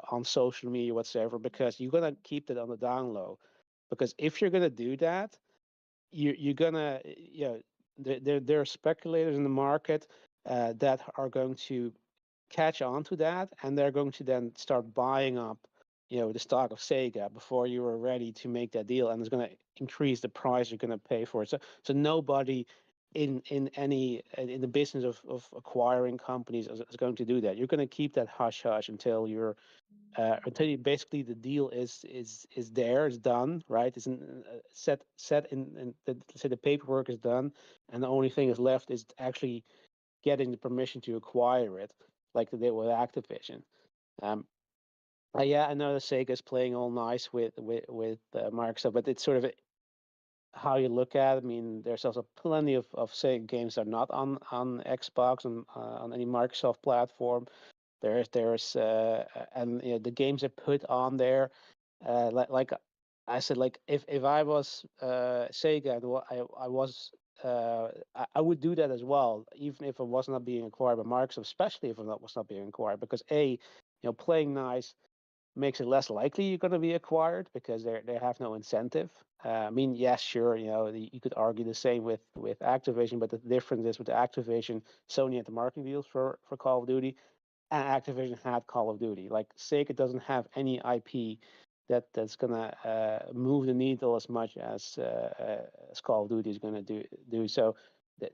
on social media whatsoever, because you're gonna keep that on the down low. Because if you're gonna do that, you're gonna there are speculators in the market that are going to catch on to that, and they're going to then start buying up the stock of Sega before you are ready to make that deal, and it's going to increase the price you're going to pay for it. So nobody in the business of acquiring companies is going to do that. You're going to keep that hush hush until until you basically the deal is there, it's done, right? It's set in say the paperwork is done, and the only thing is left is actually getting the permission to acquire it, like they did with Activision. Yeah, I know that Sega's playing all nice with Microsoft, but it's sort of how you look at it. I mean, there's also plenty of Sega games that are not on Xbox and on any Microsoft platform. There's and the games they put on there, like I said, like if I was Sega, I was I would do that as well, even if it was not being acquired by Microsoft, especially if it was not being acquired, because playing nice makes it less likely you're going to be acquired, because they have no incentive. I mean, yes, sure, you could argue the same with Activision, but the difference is with Activision, Sony had the marketing deals for Call of Duty, and Activision had Call of Duty. Like Sega doesn't have any IP that's gonna move the needle as much as Call of Duty is gonna do. So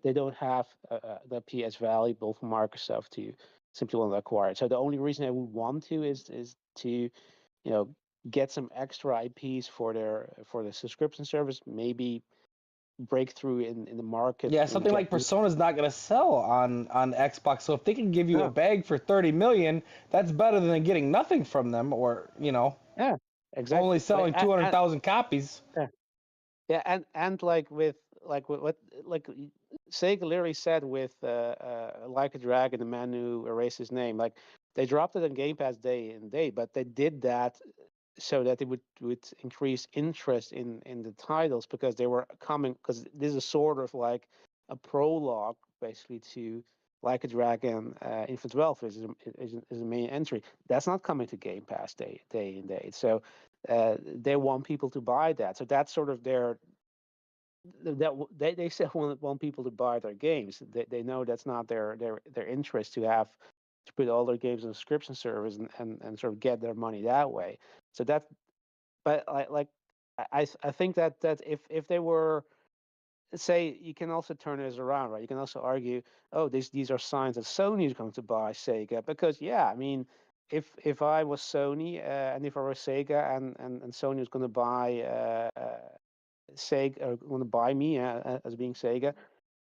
they don't have the IP as valuable for Microsoft to simply want to acquire it. So the only reason I would want to is to get some extra IPs for the subscription service, maybe breakthrough in the market. Yeah, something like Persona's not going to sell on Xbox. So if they can give you a bag for 30 million, that's better than getting nothing from them, or yeah, exactly, only selling 200,000 copies. Yeah, and like with what Sega literally said with Like a Dragon, the man who erased his name, like they dropped it on Game Pass day and day, but they did that so that it would increase interest in the titles, because they were coming, because this is sort of like a prologue basically to Like a Dragon Infinite Wealth, which is the main entry. That's not coming to Game Pass day and day. So they want people to buy that. So that's sort of they still want people to buy their games. They know that's not their interest to put all their games on a subscription service and sort of get their money that way. So that, but I think that if they were, say, you can also turn this around, right? You can also argue, oh, these are signs that Sony is going to buy Sega, because yeah, I mean, if I was Sony and if I was Sega and Sony was going to buy Sega, or going to buy me as being Sega,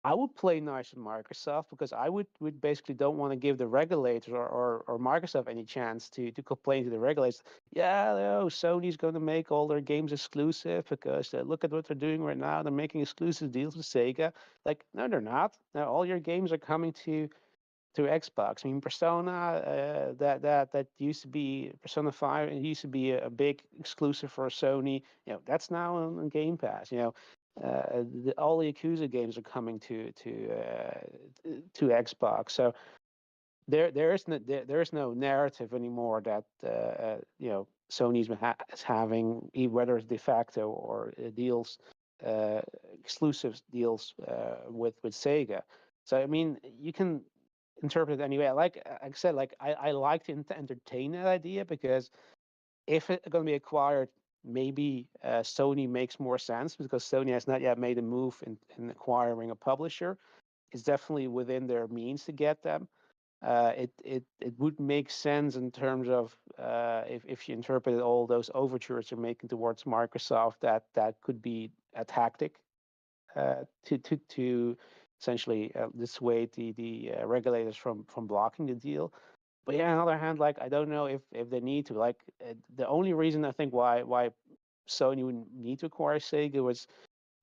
I would play nice with Microsoft, because I would basically don't want to give the regulators or Microsoft any chance to complain to the regulators. Yeah, no, Sony's going to make all their games exclusive, because look at what they're doing right now. They're making exclusive deals with Sega. Like, no, they're not. Now all your games are coming to Xbox. I mean, Persona, that used to be Persona 5. It used to be a big exclusive for Sony. That's now on Game Pass. all the Yakuza games are coming to Xbox. So there is no narrative anymore that Sony's is having, whether it's de facto or deals, uh, exclusive deals with Sega. So I mean, you can interpret it anyway. Like I said, like I like to entertain that idea, because if it's going to be acquired, maybe Sony makes more sense, because Sony has not yet made a move in acquiring a publisher. It's definitely within their means to get them. It would make sense in terms of if you interpreted all those overtures they're making towards Microsoft, that could be a tactic to essentially dissuade the regulators from blocking the deal. But yeah, on the other hand, like I don't know if they need to. Like the only reason I think why Sony would need to acquire Sega was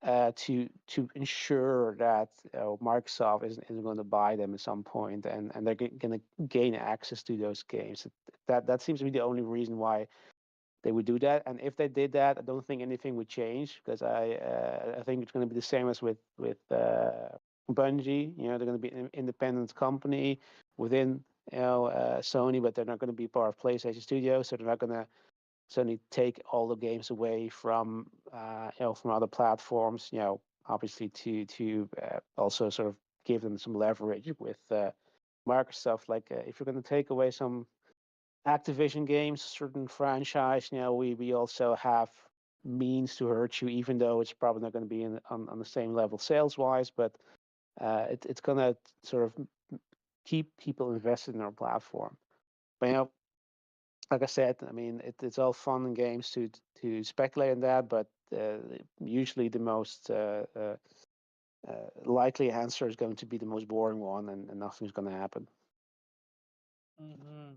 to ensure that Microsoft isn't going to buy them at some point, and they're going to gain access to those games. That seems to be the only reason why they would do that. And if they did that, I don't think anything would change, because I think it's going to be the same as with Bungie. They're going to be an independent company within Sony, but they're not going to be part of PlayStation Studios, so they're not going to suddenly take all the games away from from other platforms. Obviously to also sort of give them some leverage with Microsoft. Like if you're going to take away some Activision games, certain franchise, we also have means to hurt you, even though it's probably not going to be on the same level sales wise, but it's going to sort of keep people invested in our platform. But like I said, I mean, it's all fun and games to speculate on that, but usually the most likely answer is going to be the most boring one, and nothing's going to happen. Mm-hmm.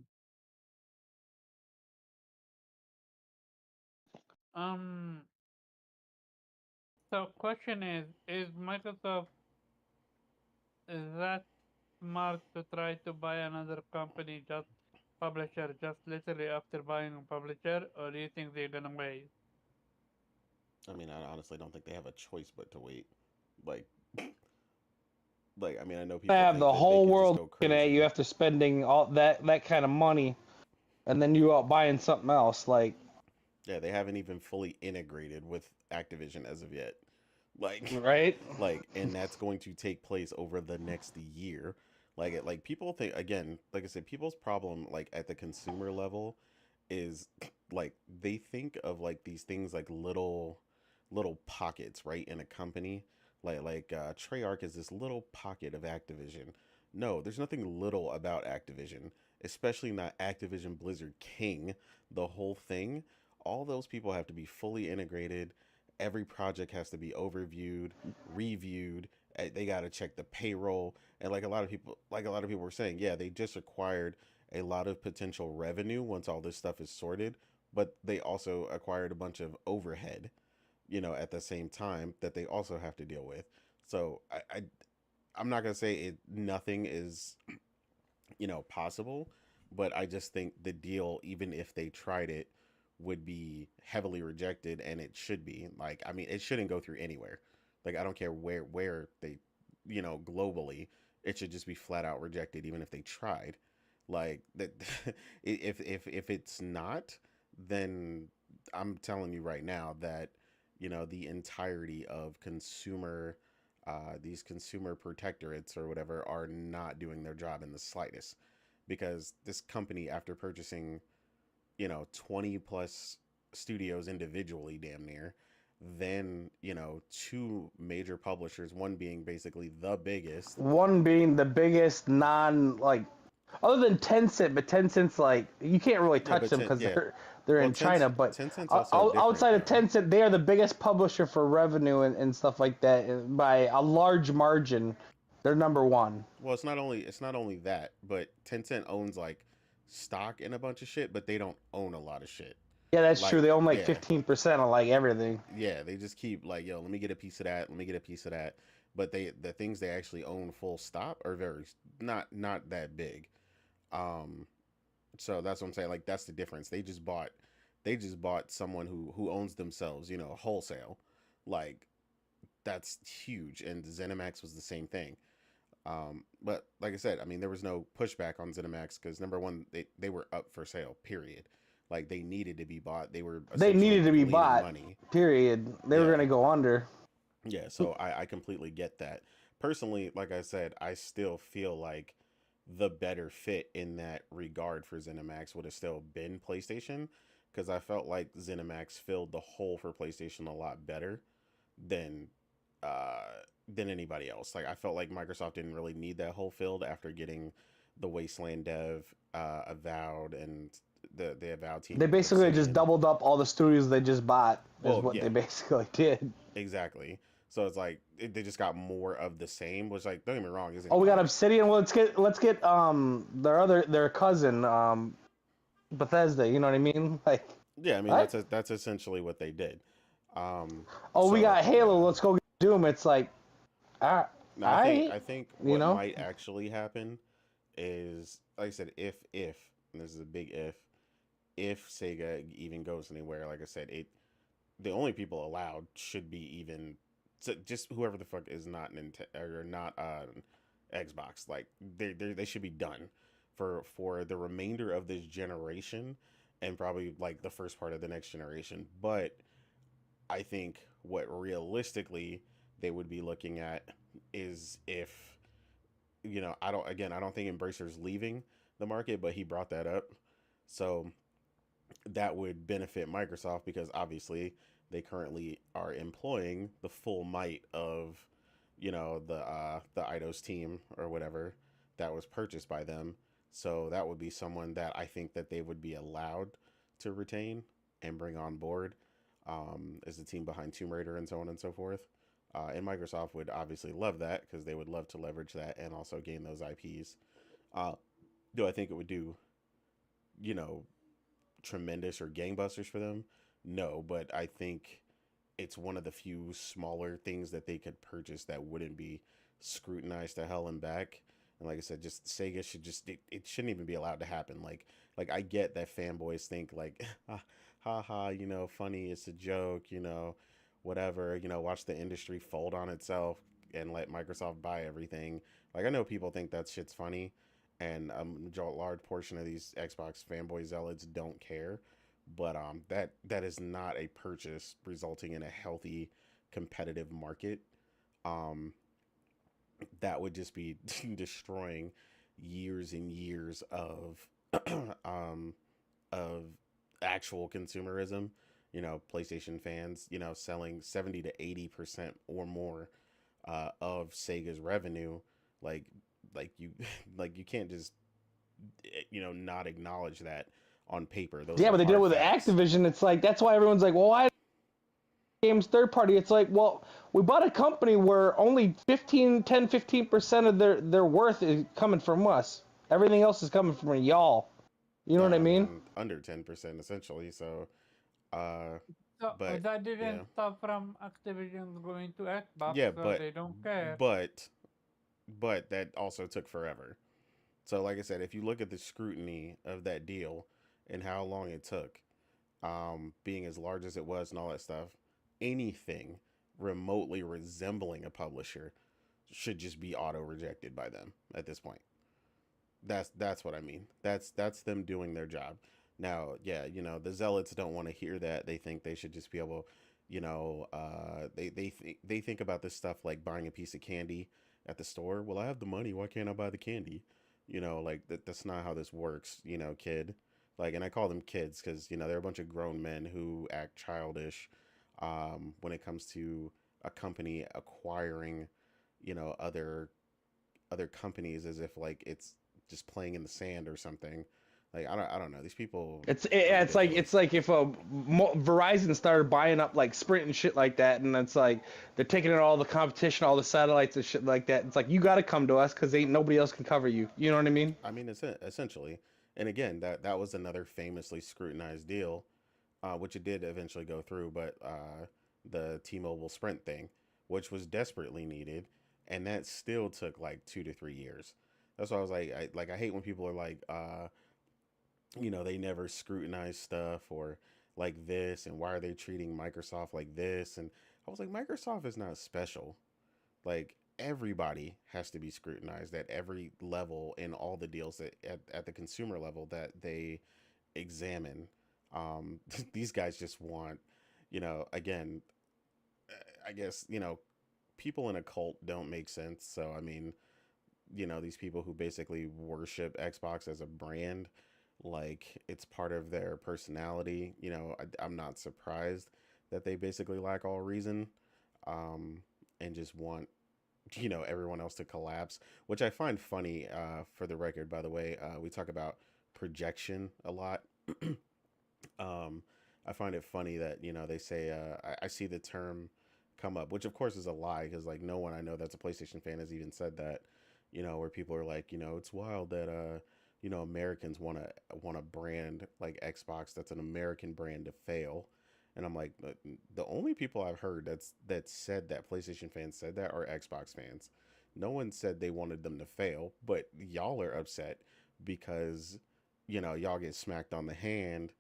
Um. So, question is Microsoft, is that smart to try to buy another company, just publisher, just literally after buying a publisher, or do you think they're gonna wait? I mean, I honestly don't think they have a choice but to wait. Like, like I mean, I know people Have think the that they whole could just world go looking at you crazy. after spending all that kind of money, and then you out buying something else. Like, Yeah, they haven't even fully integrated with Activision as of yet. Like, right? and that's going to take place over the next year. Like people think, again, like I said, people's problem, like at the consumer level, is like they think of like these things like little pockets, right, in a company. Like Treyarch is this little pocket of Activision. No, there's nothing little about Activision, especially not Activision Blizzard King. The whole thing, all those people have to be fully integrated. Every project has to be overviewed, reviewed. They got to check the payroll, and like a lot of people were saying, yeah, they just acquired a lot of potential revenue once all this stuff is sorted, but they also acquired a bunch of overhead, at the same time that they also have to deal with. So I'm not gonna say it nothing is possible, but I just think the deal, even if they tried it, would be heavily rejected, and it should be. Like, I mean, it shouldn't go through anywhere. Like, I don't care where they, globally, it should just be flat out rejected, even if they tried. Like that, if it's not, then I'm telling you right now that the entirety of these consumer protectorates or whatever are not doing their job in the slightest, because this company, after purchasing 20 plus studios individually, damn near, then two major publishers, one being basically the biggest. One being the biggest non like other than Tencent, but Tencent's like you can't really Yeah, touch but them because yeah, they're well, in China. But Tencent's also different outside of though. Tencent, they are the biggest publisher for revenue and stuff like that by a large margin. They're number one. Well, it's not only that, but Tencent owns like stock in a bunch of shit, but they don't own a lot of shit. Yeah, that's true. Like, They own like yeah, 15% of like everything. yeah, they just keep like, yo, let me get a piece of that, let me get a piece of that. But the things they actually own full stop are very not that big. Um, so that's what I'm saying. Like, that's the difference. They just bought someone who owns themselves, wholesale. Like, that's huge. And ZeniMax was the same thing. But like I said, I mean, there was no pushback on ZeniMax because number one, they were up for sale. Period. Like they needed to be bought. They were They essentially needed to be bleeding bought. money. Period. They were Yeah, gonna go under. yeah. So I completely get that. Personally, like I said, I still feel like the better fit in that regard for ZeniMax would have still been PlayStation because I felt like ZeniMax filled the hole for PlayStation a lot better than uh than anybody else. Like I felt like Microsoft didn't really need that hole filled after getting the Wasteland dev avowed and the avowed They team with basically just Obsidian. doubled up all the studios they just bought. Is Well, what they yeah, basically did. exactly. So it's like they just got more of the same, which like don't get me wrong, isn't Oh, we got bad. Obsidian. Well, let's get their cousin Bethesda. You know what I mean? Like Yeah, I mean what? that's essentially what they did. Um, Oh, we so got Halo. yeah. Let's go get Doom. It's like, all Now right, I think you what know. might actually happen is like I said, if and this is a big if Sega even goes anywhere, like I said, it the only people allowed should be even just whoever the fuck is not Nintendo or not Xbox. Like they should be done for the remainder of this generation and probably like the first part of the next generation. But I think what realistically they would be looking at is if I don't think Embracer's leaving the market, but he brought that up. So that would benefit Microsoft because obviously they currently are employing the full might of the Eidos team or whatever that was purchased by them. So that would be someone that I think that they would be allowed to retain and bring on board as the team behind Tomb Raider and so on and so forth. And Microsoft would obviously love that because they would love to leverage that and also gain those IPs. Uh, do I think it would do, you know, tremendous or gangbusters for them? No, but I think it's one of the few smaller things that they could purchase that wouldn't be scrutinized to hell and back. And like I said, just Sega should it shouldn't even be allowed to happen. Like I get that fanboys think like ha ha, funny, it's a joke, whatever, watch the industry fold on itself and let Microsoft buy everything. Like I know people think that shit's funny and a large portion of these Xbox fanboy zealots don't care, but that is not a purchase resulting in a healthy competitive market. Um, that would just be destroying years and years um, of actual consumerism. PlayStation fans, selling 70 to 80% or more of Sega's revenue. Like, like you, like you can't just not acknowledge that on paper. Those Yeah, are but they did it hard with facts. Activision. It's like that's why everyone's like, well, why games third party? It's like, well, we bought a company where only 15% of their worth is coming from us. Everything else is coming from y'all. You know what I I mean? mean, under 10% essentially. So, uh, So but that yeah, didn't stop from Activision going to Xbox, yeah, so they don't care. but, but that also took forever. So, like I said, if you look at the scrutiny of that deal and how long it took, being as large as it was and all that stuff, anything remotely resembling a publisher should just be auto rejected by them at this point. That's what I mean. That's them doing their job. Now, yeah, the zealots don't want to hear that. They think they should just be able, they think about this stuff like buying a piece of candy at the store. Well, I have the money. Why can't I buy the candy? Like that's not how this works. Kid. Like, and I call them kids because they're a bunch of grown men who act childish when it comes to a company acquiring, other companies as if like it's just playing in the sand or something. Like I don't know. These people are It's ridiculous. like if Verizon started buying up like Sprint and shit like that, and it's like they're taking in all the competition, all the satellites and shit like that. It's like you got to come to us because ain't nobody else can cover you. You know what I mean? I mean, it's essentially, and again, that was another famously scrutinized deal, which it did eventually go through, but the T-Mobile Sprint thing, which was desperately needed, and that still took like 2 to 3 years. That's why I was like I hate when people are like, they never scrutinize stuff or like this, and why are they treating Microsoft like this? And I was like, Microsoft is not special. Like everybody has to be scrutinized at every level in all the deals that at the consumer level that they examine. These guys just want, again, I guess, people in a cult don't make sense. So, I mean, these people who basically worship Xbox as a brand, like it's part of their personality. I'm not surprised that they basically lack all reason, um, and just want everyone else to collapse, which I find funny. For the record, by the way, we talk about projection a lot. um, I find it funny that they say I see the term come up, which of course is a lie because like no one I know that's a PlayStation fan has even said that. Where people are like, it's wild that Americans want a brand like Xbox that's an American brand to fail. And I'm like, the only people I've heard that said that PlayStation fans said that are Xbox fans. No one said they wanted them to fail, but y'all are upset because y'all get smacked on the hand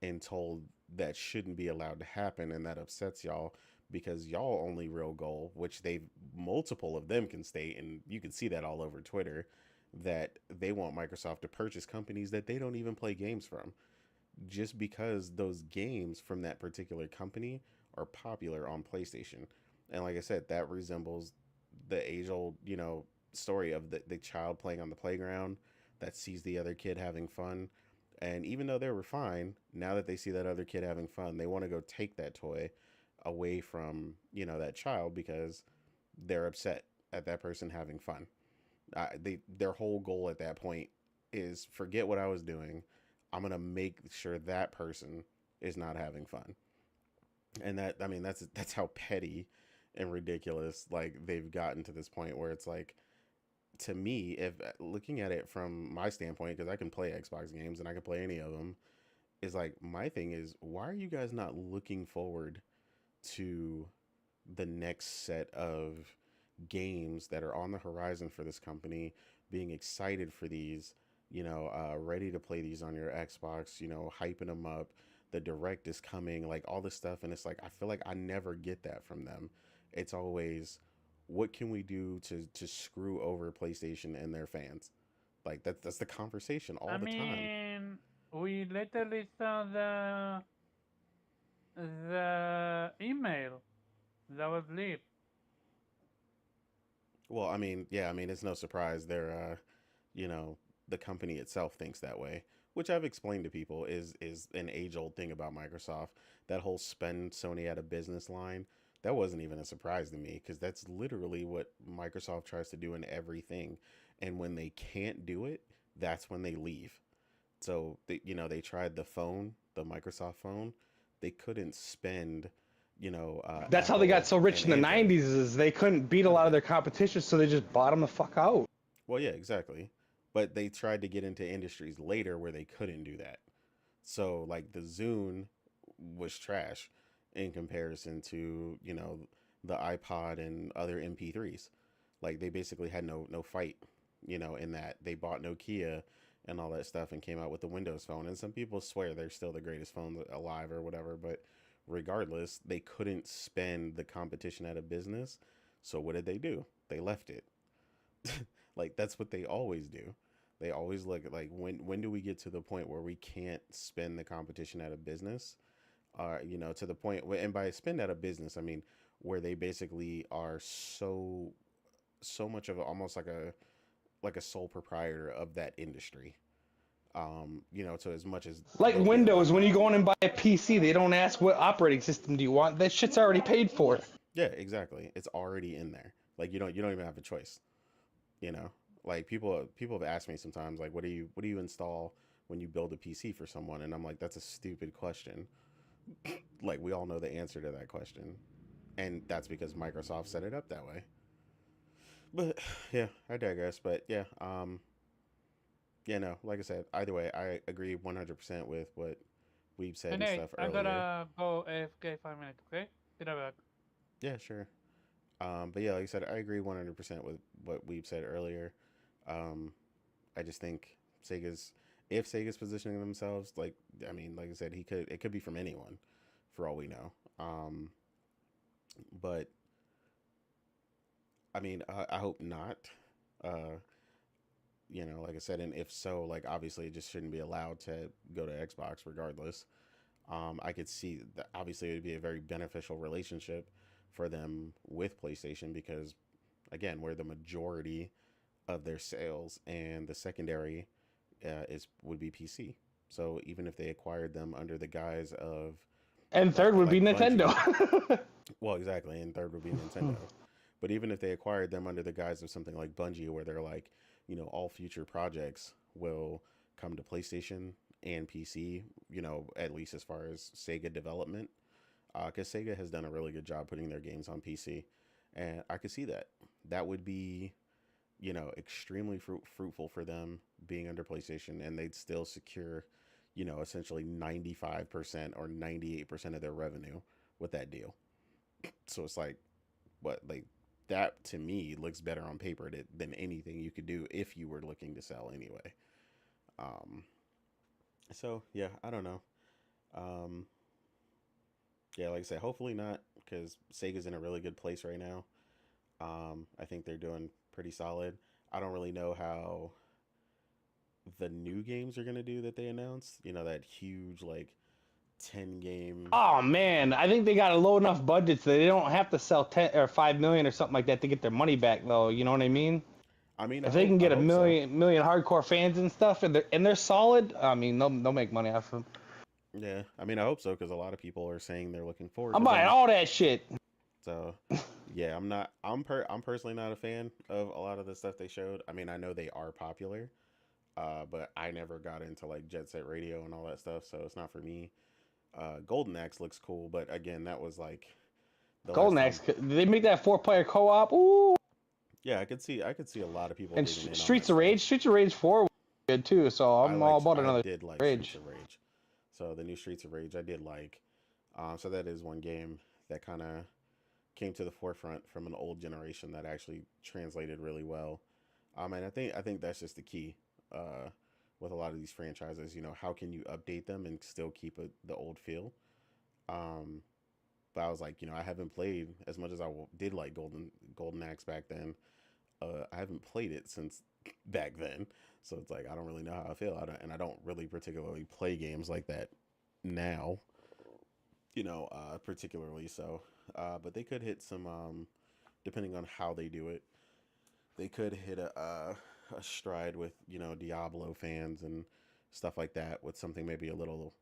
and told that shouldn't be allowed to happen, and that upsets y'all because y'all only real goal, which they multiple of them can state, and you can see that all over Twitter, that they want Microsoft to purchase companies that they don't even play games from, just because those games from that particular company are popular on PlayStation. And like I said, that resembles the age old, story of the child playing on the playground that sees the other kid having fun. And even though they were fine, now that they see that other kid having fun, they want to go take that toy away from, that child because they're upset at that person having fun. Their whole goal at that point is forget what I was doing. I'm gonna make sure that person is not having fun. And that, I mean, that's how petty and ridiculous like they've gotten to this point where it's like, to me, if looking at it from my standpoint, because I can play Xbox games and I can play any of them, is like my thing is why are you guys not looking forward to the next set of games that are on the horizon for this company, being excited for these, ready to play these on your Xbox, hyping them up. The direct is coming, like all this stuff. And it's like, I feel like I never get that from them. It's always, what can we do to screw over PlayStation and their fans? Like that's the conversation all I the time. mean, we literally saw the email that was leaked. Well, I mean, yeah, I mean, it's no surprise you know, the company itself thinks that way, which I've explained to people is an age old thing about Microsoft. That whole spend Sony out of business line, that wasn't even a surprise to me because that's literally what Microsoft tries to do in everything. And when they can't do it, that's when they leave. So they tried the phone, the Microsoft phone. They couldn't spend, That's how they got Apple so rich and in the Android. 90s is they couldn't beat a lot of their competition, so they just bought them the fuck out. Well, yeah, exactly. But they tried to get into industries later where they couldn't do that. So like the Zune was trash in comparison to, the iPod and other MP3s. Like they basically had no fight, in that they bought Nokia and all that stuff and came out with the Windows phone. And some people swear they're still the greatest phone alive or whatever, but regardless, they couldn't spend the competition out of business. So what did they do? They left it. Like that's what they always do. They always look at like when do we get to the point where we can't spend the competition out of business? To the point where, and by spend out of business, I mean where they basically are so much of almost like a sole proprietor of that industry. So as much as Like they'll get Windows, when you go in and buy a PC, they don't ask what operating system do you want. That shit's already paid for. yeah, exactly. It's already in there. Like you don't even have a choice. You know, like people have asked me sometimes like what do you install when you build a PC for someone, and I'm like that's a stupid question. Like we all know the answer to that question, and that's because Microsoft set it up that way. But yeah, I digress. But yeah, yeah, no, like I said, either way, I agree 100% with what we've said And and hey, stuff I earlier. gotta go AFK 5 minutes, okay? Be right back. Yeah, sure. But yeah, like I said, I agree 100% with what we've said earlier. Um, I just think if Sega's positioning themselves, like I mean, like I said, it could be from anyone, for all we know. But I mean, I hope not. Uh, like I said, and if so, like obviously it just shouldn't be allowed to go to Xbox regardless. I could see that obviously it would be a very beneficial relationship for them with PlayStation because again, we're the majority of their sales, and the secondary is would be PC. So even if they acquired them under the guise of And third would be Bungie, Nintendo. well, exactly, and third would be Nintendo. But even if they acquired them under the guise of something like Bungie, where they're like, all future projects will come to PlayStation and PC, at least as far as Sega development, because Sega has done a really good job putting their games on PC, and I could see that. That would be, extremely fruitful for them being under PlayStation, and they'd still secure, essentially 95% or 98% of their revenue with that deal. So it's like, what, like, that to me looks better on paper than anything you could do if you were looking to sell anyway. Um, so yeah, I don't know. Um, yeah, like I said, hopefully not because Sega's in a really good place right now. I think they're doing pretty solid. I don't really know how the new games are gonna do that they announced. That huge like 10 game. Oh man, I think they got a low enough budget so they don't have to sell 10 or 5 million or something like that to get their money back though. You know what I mean? I mean, If they can I get a hope so. million hardcore fans and stuff, and they're solid, I mean they'll make money off them. Yeah, I mean, I hope so because a lot of people are saying they're looking forward I'm to buying them. all that shit. So, yeah, I'm not. I'm personally not a fan of a lot of the stuff they showed. I mean, I know they are popular, but I never got into like Jet Set Radio and all that stuff, so it's not for me. Golden Axe looks cool, but again, that was like the last Golden time. Axe, did they make that 4 player co-op? Ooh. Yeah, I could see a lot of people And getting in on that Streets of stuff. Rage, Streets of Rage 4 was good too, so I'm all about I another did like Streets Rage. of Rage. So the new Streets of Rage I did like. So that is one game that kind of came to the forefront from an old generation that actually translated really well. And I think that's just the key with a lot of these franchises. How can you update them and still keep the old feel? Um, but I was like, I haven't played as much as did like Golden Axe back then. I haven't played it since back then, so it's like I don't really know how I feel. I don't really particularly play games like that now. Particularly so. But they could hit some, depending on how they do it, they could hit a stride with Diablo fans and stuff like that with something maybe a little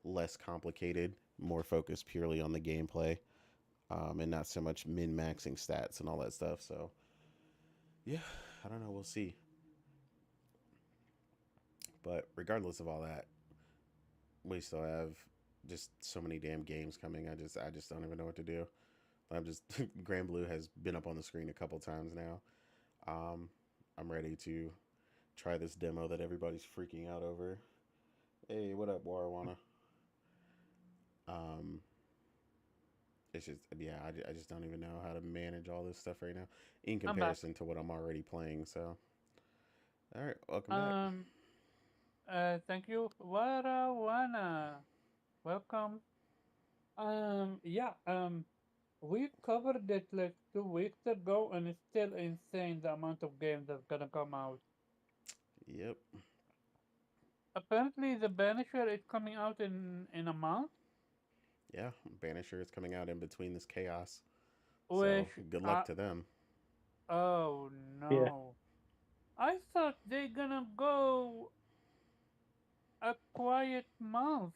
less complicated, more focused purely on the gameplay, and not so much min maxing stats and all that stuff. So yeah, I don't know. We'll see. But regardless of all that, we still have just so many damn games coming. I just don't even know what to do. I'm just Grand Blue has been up on the screen a couple times now. Um, I'm ready to try this demo that everybody's freaking out over. Hey, what up, Warwana? Um, it's just yeah, I just don't even know how to manage all this stuff right now in I'm back. comparison to what I'm already playing. So, all right, welcome back. Um, thank you, Warawana. Welcome. Yeah. We covered it like 2 weeks ago, and it's still insane the amount of games that's gonna come out. Yep. Apparently, the Banisher is coming out in a month, Yeah, Banisher is coming out in between this chaos. So which good luck to them. oh Yeah. no, I thought they gonna go a quiet month,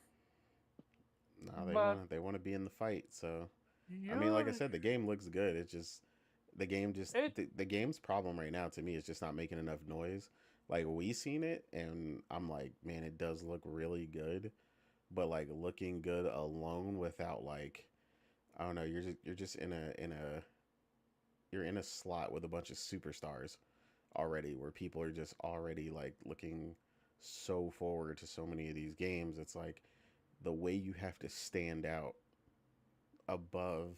No, they but want to they want to be in the fight. So I mean, like I you're said, the game looks good. It's just it. the game's problem right now to me is just not making enough noise. Like we seen it, and I'm like, man, it does look really good, but like looking good alone without like I don't know, you're just you're in a slot with a bunch of superstars already, where people are just already like looking so forward to so many of these games. It's like the way you have to stand out above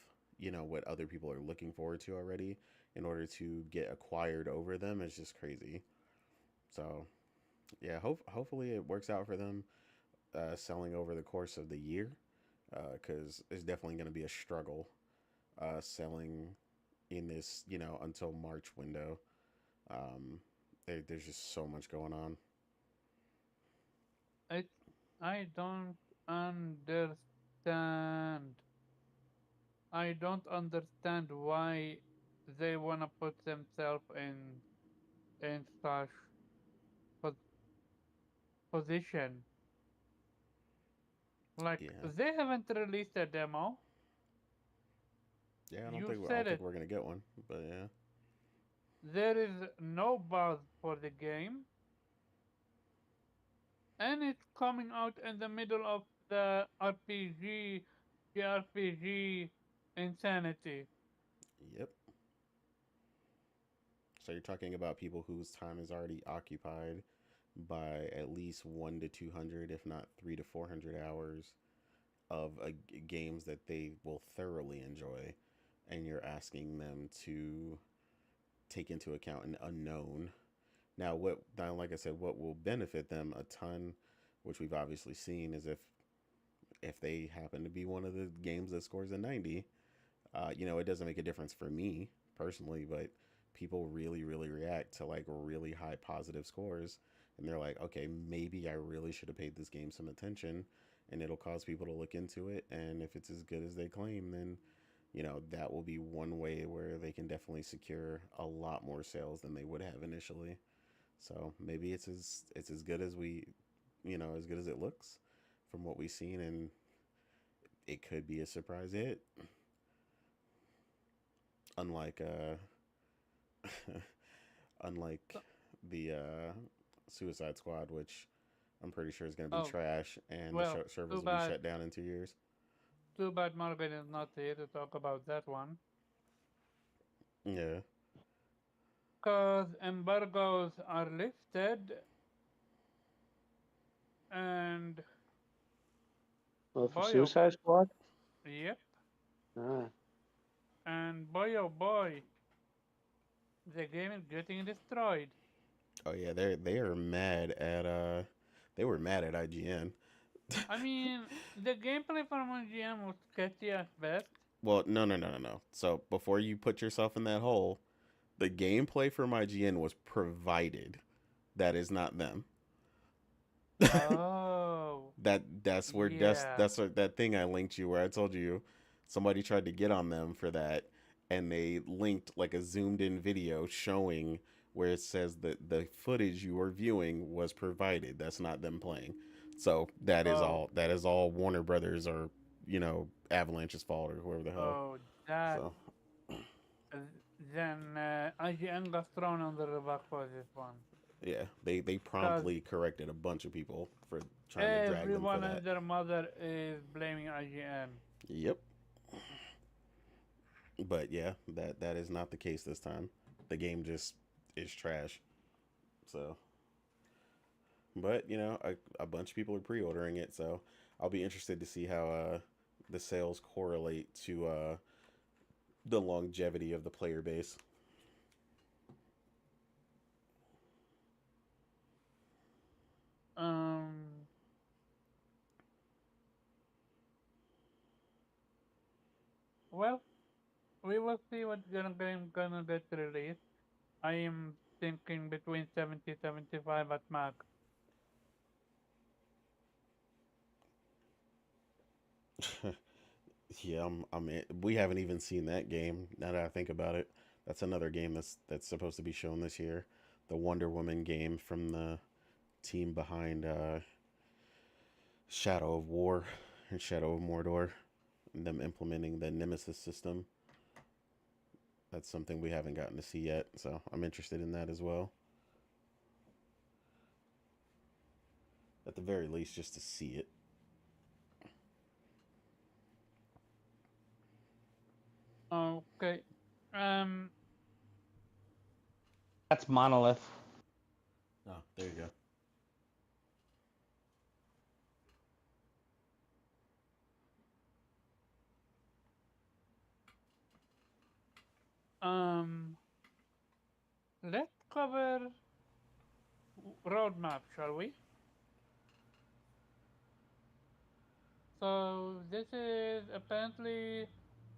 what other people are looking forward to already in order to get acquired over them is just crazy. So yeah, hopefully it works out for them selling over the course of the year because it's definitely going to be a struggle selling in this, until March window. Um, there's just so much going on. I I don't understand. I don't understand why they wanna put themselves in such pos- position. Like Yeah, they haven't released a demo. yeah. You I don't said think it. we're gonna get one, but yeah, There is no buzz for the game, and it's coming out in the middle of the JRPG insanity. yep. So you're talking about people whose time is already occupied by at least 1 to 200, if not 3 to 400 hours of games that they will thoroughly enjoy, and you're asking them to take into account an unknown. Now, like I said, what will benefit them a ton, which we've obviously seen, is if they happen to be one of the games that scores a 90. It doesn't make a difference for me personally, but people really, really react to like really high positive scores, and they're like, okay, maybe I really should have paid this game some attention, and it'll cause people to look into it. And if it's as good as they claim, then that will be one way where they can definitely secure a lot more sales than they would have initially. So maybe it's as good as as good as it looks from what we've seen, and it could be a surprise hit. Unlike unlike So- the Suicide Squad, which I'm pretty sure is going to be Oh, trash, and the well, servers too will be bad. shut down in 2 years. Too bad Marvin is not here to talk about that one. Yeah. Because embargoes are lifted, and Well, for boy oh, Suicide Squad? yep, Ah. and boy oh boy, the game is getting destroyed. Oh yeah, they are mad at they were mad at IGN. I mean, the gameplay from IGN was sketchy at best. Well, no, no, no, no, no. So before you put yourself in that hole, the gameplay from IGN was provided. That is not them. Oh, That's where yeah. that thing I linked you where I told you somebody tried to get on them for that, and they linked like a zoomed in video showing where it says that the footage you were viewing was provided. That's not them playing. So Oh, that is all Warner Brothers or Avalanche's fault or whoever the hell. oh, that. So uh, Then IGN got thrown under the bus for this one. yeah, they Because promptly corrected a bunch of people for trying to drag them for everyone that. and their mother is blaming IGN. Yep. But yeah, that is not the case this time. The game just is trash. So, but a bunch of people are pre-ordering it, so I'll be interested to see how the sales correlate to the longevity of the player base. Um, well, we will see what gonna get released. I am thinking between 70-75 at max. Yeah, we haven't even seen that game. Now that I think about it, that's another game that's supposed to be shown this year, the Wonder Woman game from the team behind Shadow of War and Shadow of Mordor, and them implementing the Nemesis system. That's something we haven't gotten to see yet, so I'm interested in that as well. At the very least, just to see it. Okay. Um. That's Monolith. Oh, there you go. Um. Let's cover roadmap, shall we? So this is apparently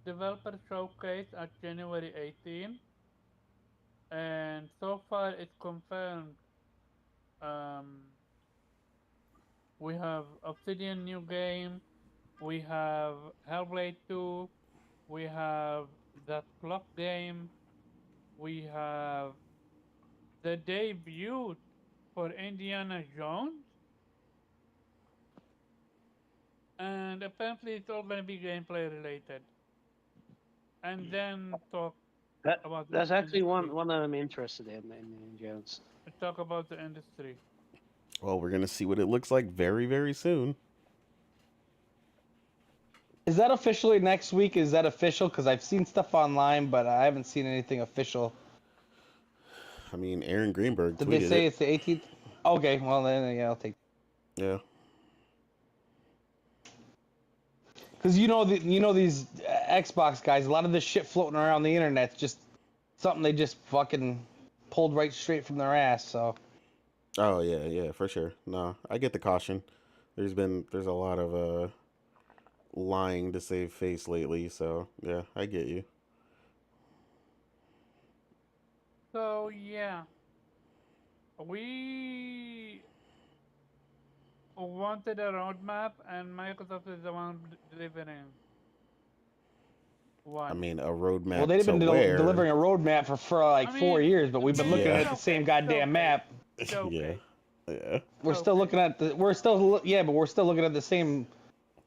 developer showcase at January 18, and so far it's confirmed. Um, we have Obsidian new game, we have Hellblade 2, we have that clock game, we have the debut for Indiana Jones, and apparently it's all going to be gameplay related. And then That about the that's actually industry. one that I'm interested in Jones. Talk about the industry. Well, we're gonna see what it looks like very, very soon. Is that officially next week? Is that official? Because I've seen stuff online, but I haven't seen anything official. I mean, Aaron Greenberg Did they tweeted say it. it's the 18th? Okay, well then yeah, I'll take. Yeah. Because these Xbox guys, a lot of this shit floating around the internet's just something they just fucking pulled right straight from their ass. So Oh yeah, yeah, for sure. No, I get the caution. There's a lot of lying to save face lately, so yeah, I get you. So yeah, we wanted a roadmap, and Microsoft is the one delivering I one. mean, a well, roadmap they've to been where? delivering a roadmap for like I 4 years, but we've been mean, looking Yeah. at the same goddamn showcase, map. Yeah. showcase, Yeah. We're still showcase. looking at but we're still looking at the same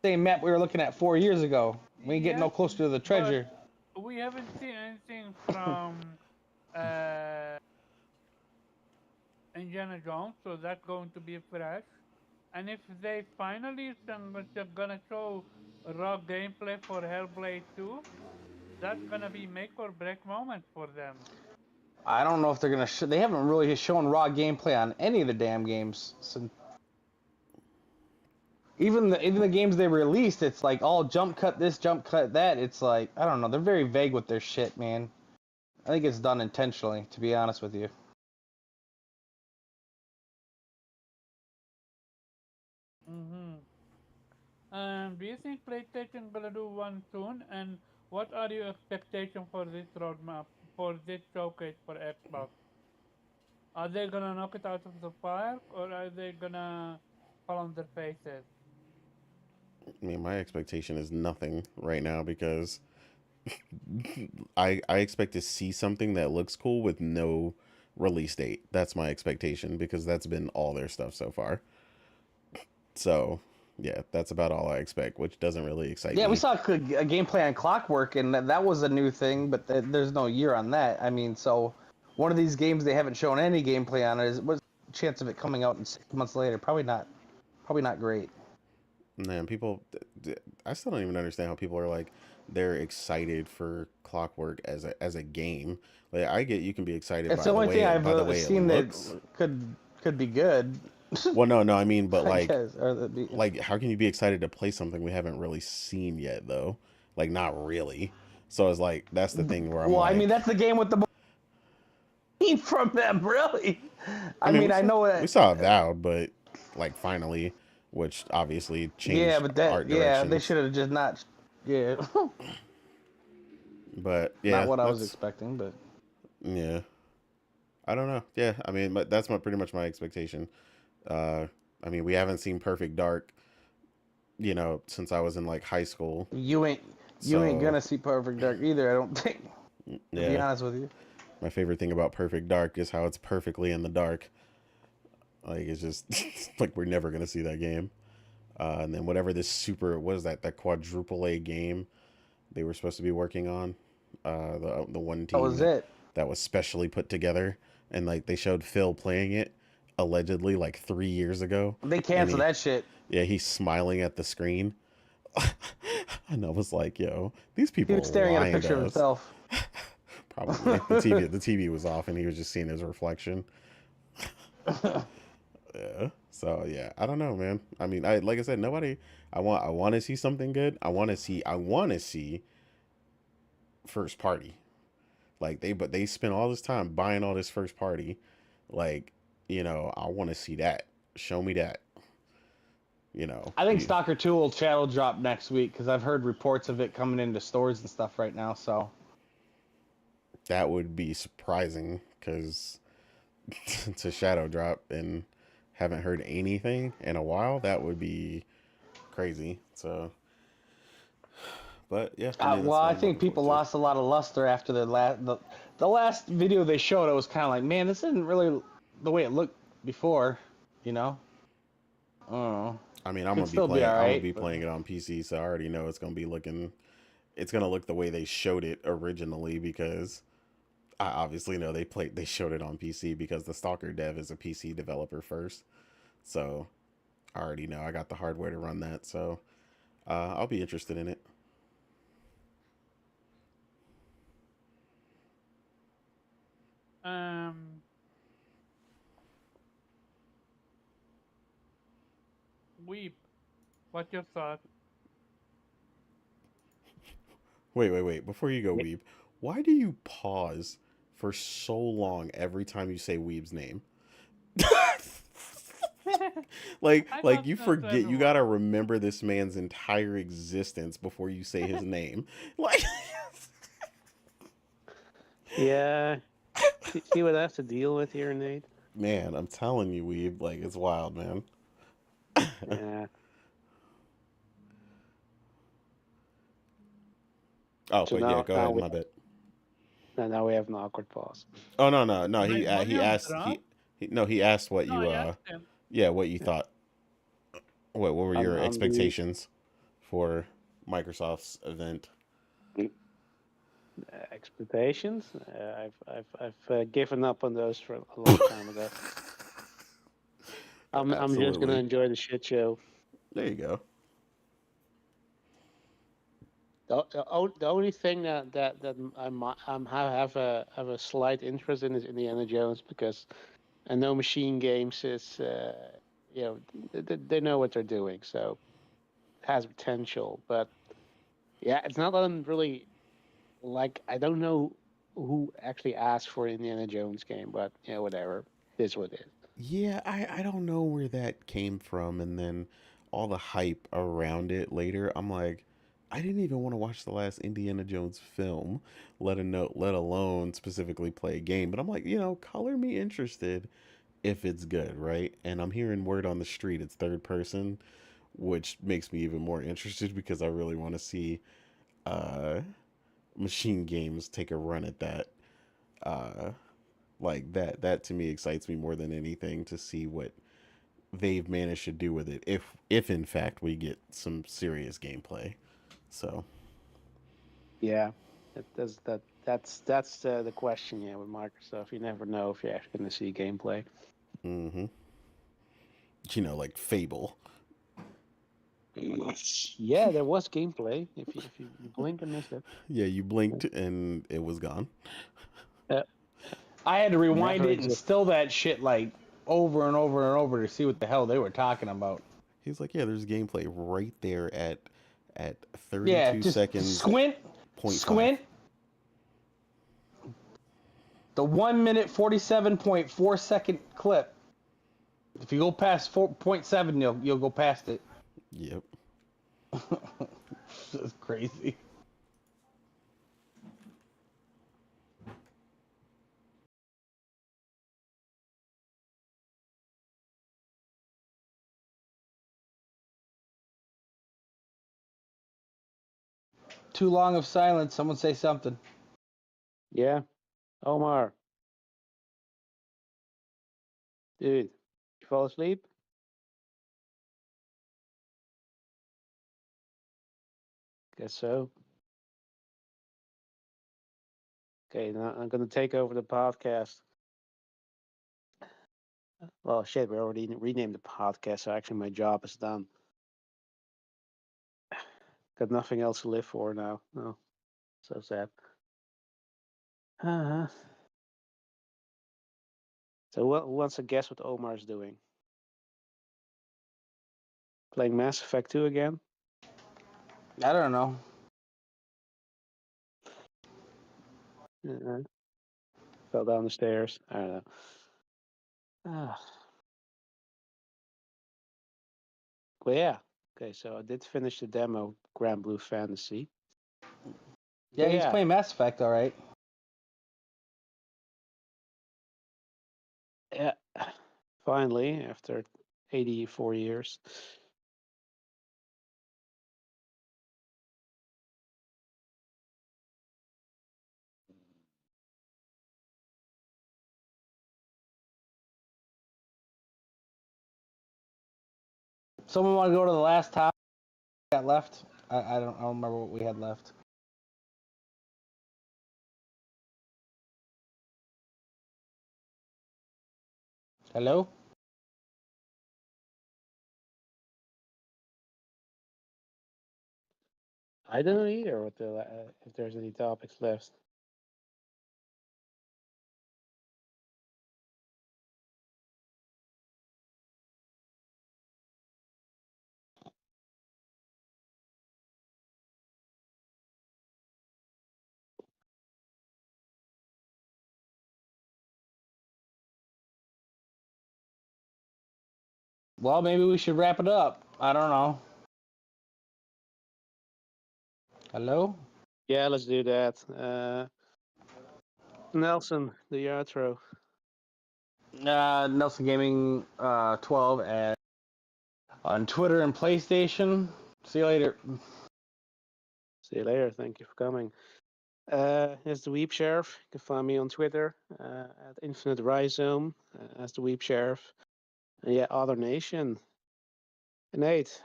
map we were looking at 4 years ago. We ain't getting no Yes, closer to the but treasure. we haven't seen anything from uh, Indiana Jones, so that's going to be fresh. And if they finally gonna show raw gameplay for Hellblade 2, that's gonna be make or break moment for them. I don't know if they're gonna. They haven't really shown raw gameplay on any of the damn games. So even the games they released, it's like all jump cut this, jump cut that. It's like I don't know. They're very vague with their shit, man. I think it's done intentionally, to be honest with you. Mm-hmm. Do you think PlayStation gonna do one soon? And what are your expectations for this roadmap, for this showcase for Xbox? Are they gonna knock it out of the park, or are they gonna fall on their faces? I mean, my expectation is nothing right now because I expect to see something that looks cool with no release date. That's my expectation because that's been all their stuff so far. So, yeah, that's about all I expect, which doesn't really excite Yeah, we me. saw a gameplay on Clockwork, and that was a new thing, but there's no year on that. I mean, so one of these games they haven't shown any gameplay on it. What's the chance of it coming out in 6 months later? Probably not. Probably not great. Man, people, I still don't even understand how people are like they're excited for Clockwork as a game. Like I get you can be excited It's the only thing I've by the way it seen that looks. could be good. Well, no, I mean, but I guess, or like how can you be excited to play something we haven't really seen yet though? Like not really. So it's like that's the thing where I'm well, I mean, like, that's the game with the from them, really. I I mean, mean, I know we that. saw Avowed, but like finally, which obviously Yeah, changed but that art yeah, they directions. should have just not. Yeah, But not yeah, what I was that's expecting, but yeah. I don't know. Yeah, I mean, but that's pretty much my expectation. Uh, I mean, we haven't seen Perfect Dark, since I was in like high school. you ain't So gonna see Perfect Dark either. I don't think. To be yeah, honest with you. my favorite thing about Perfect Dark is how it's perfectly in the dark. Like it's just like we're never gonna see that game. And then whatever this what is that quadruple A game they were supposed to be working on, the one That team was it. that was specially put together, and like they showed Phil playing it allegedly like 3 years ago, They and canceled that shit. he's smiling at the screen, and I was like, yo, these He people was are staring at a lying picture to of us. himself. Probably the TV was off, and he was just seeing his reflection. Yeah. So yeah, I don't know, man. I mean, I like I said, nobody. I want to see something good. I want to see first party. Like but they spent all this time buying all this first party. Like, I want to see that. Show me that. you know. I think Stalker 2 will shadow drop next week because I've heard reports of it coming into stores and stuff right now. So that would be surprising because to shadow drop and haven't heard anything in a while, that would be crazy. So, but yeah, I mean, that's well, what I I'm think looking forward people to. lost a lot of luster after the last video they showed. It was kind of like, man, this isn't really the way it looked before, you know. I don't know. I mean, Could still be all I'm gonna right. be playing it on PC, so I already know it's gonna be looking. It's gonna look the way they showed it originally because I obviously know they showed it on PC because the Stalker dev is a PC developer first. So I already know I got the hardware to run that. So I'll be interested in it. Weep. What's your thought? Wait. Before you go, Weeb, why do you pause for so long every time you say Weeb's name? I like thought you that's forget you everyone. gotta remember this man's entire existence before you say his name. Like Yeah. See what I have to deal with here, Nate? man, I'm telling you, Weeb, like it's wild, man. Yeah. Oh, So but yeah, now, go now ahead, we my bit. now we have an awkward pause. Oh no, My he volume asked dropped? he asked what No, you I asked him. yeah, what you Yeah. thought. What were your On the expectations for Microsoft's event? expectations, I've given up on those for a long time ago. I'm just gonna Absolutely. enjoy the shit show. There you go. The only thing that have a slight interest in is Indiana Jones because I know Machine Games is you know they know what they're doing, so it has potential. But yeah, it's not that I'm really like I don't know who actually asked for an Indiana Jones game, but whatever. It is what it is. Yeah, I don't know where that came from, and then all the hype around it later. I'm like, I didn't even want to watch the last Indiana Jones film, let alone specifically play a game. But I'm like, color me interested if it's good, right? And I'm hearing word on the street it's third person, which makes me even more interested because I really want to see uh Machine Games take a run at that. Uh like that to me excites me more than anything to see what they've managed to do with it if in fact we get some serious gameplay. So Yeah, that's the question. Yeah, with Microsoft, you never know if you're actually going to see gameplay. mhm. Like Fable. Yeah, there was gameplay. If you blink and miss it. Yeah, you blinked and it was gone. Uh, I had to rewind Never it and existed. still that shit like over and over and over to see what the hell they were talking about. He's like, yeah, there's gameplay right there at Yeah, 32 just seconds squint, point five. squint. The 1 minute 47.4 second clip. If you go past 4.7, you'll go past it. Yep. It's crazy. Too long of silence. Someone say something. Yeah, Omar, dude, you fall asleep? Guess so. Okay, now I'm gonna take over the podcast. Well, shit, we already renamed the podcast, so actually my job is done. Got nothing else to live for now. No, so sad. Uh-huh. So who wants to guess what Omar's doing? Playing Mass Effect 2 again? I don't know. Uh, Fell down the stairs. I don't know. Ah, Well, yeah. Okay, so I did finish the demo, Grand Blue Fantasy. Yeah, he's playing Mass Effect, all right. Yeah. Finally, after 84 years. Someone want to go to the last topic we got left? I don't remember what we had left. Hello? I don't know either what if there's any topics left. Well, maybe we should wrap it up. I don't know. Hello? Yeah, let's do that. Nelson, the outro. Nelson Gaming 12 on Twitter and PlayStation. See you later. See you later. Thank you for coming. As the Weep Sheriff, you can find me on Twitter at Infinite Rhizome as the Weep Sheriff. And yeah, Other Nation. And Nate.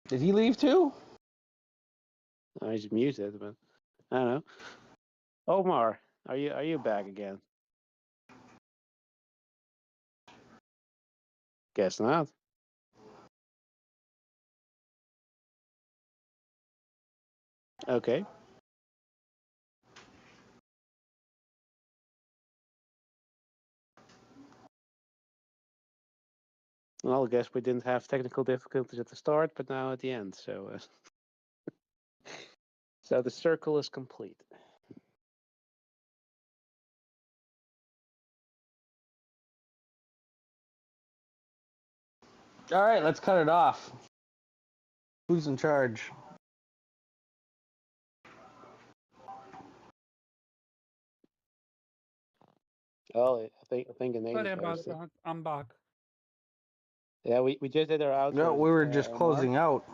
Did he leave too? Oh, he's muted, but I don't know. Omar, are you back again? Guess not. Okay. Well, I guess we didn't have technical difficulties at the start, but now at the end. So, so the circle is complete. All right, let's cut it off. Who's in charge? Oh, I think Nate Sorry is about hosting. that. I'm back. Yeah, we just did our outro. No, we were just Omar. closing out.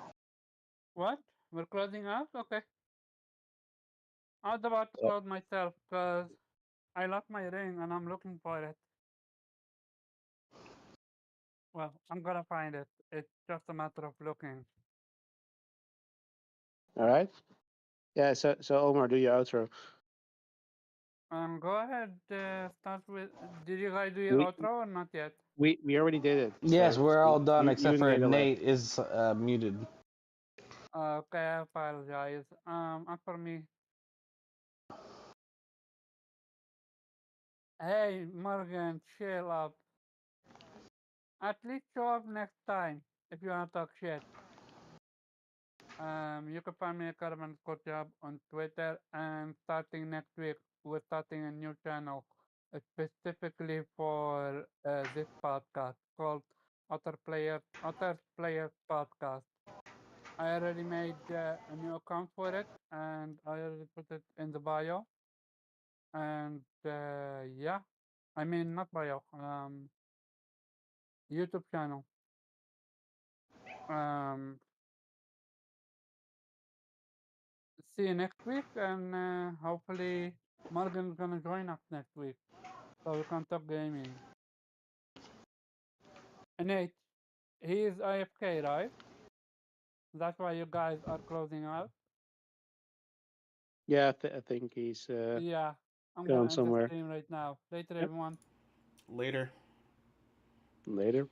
What? We're closing out? Okay. I was about to close myself because I lost my ring and I'm looking for it. Well, I'm gonna find it. It's just a matter of looking. All right. Yeah. So Omar, do your outro. Go ahead. Start with. Did you guys do your We outro or not yet? we already did it. Yes, So we're all done you except and for Nate are left. Nate is muted. Okay, I apologize. As for me. Hey, Morgan, chill up. At least show up next time if you wanna talk shit. You can find me at Caravan_Job on Twitter, and starting next week, we're starting a new channel specifically for this podcast called Otter Players Podcast. I already made a new account for it, and I already put it in the bio. And yeah, I mean not bio, YouTube channel. Um, See you next week, and hopefully Morgan's gonna join us next week, so we can talk gaming. And Nate, he is AFK, right? That's why you guys are closing out. Yeah, I think he's Yeah, I'm going gonna end the somewhere. stream right now. Later, Yep. everyone. Later. Later.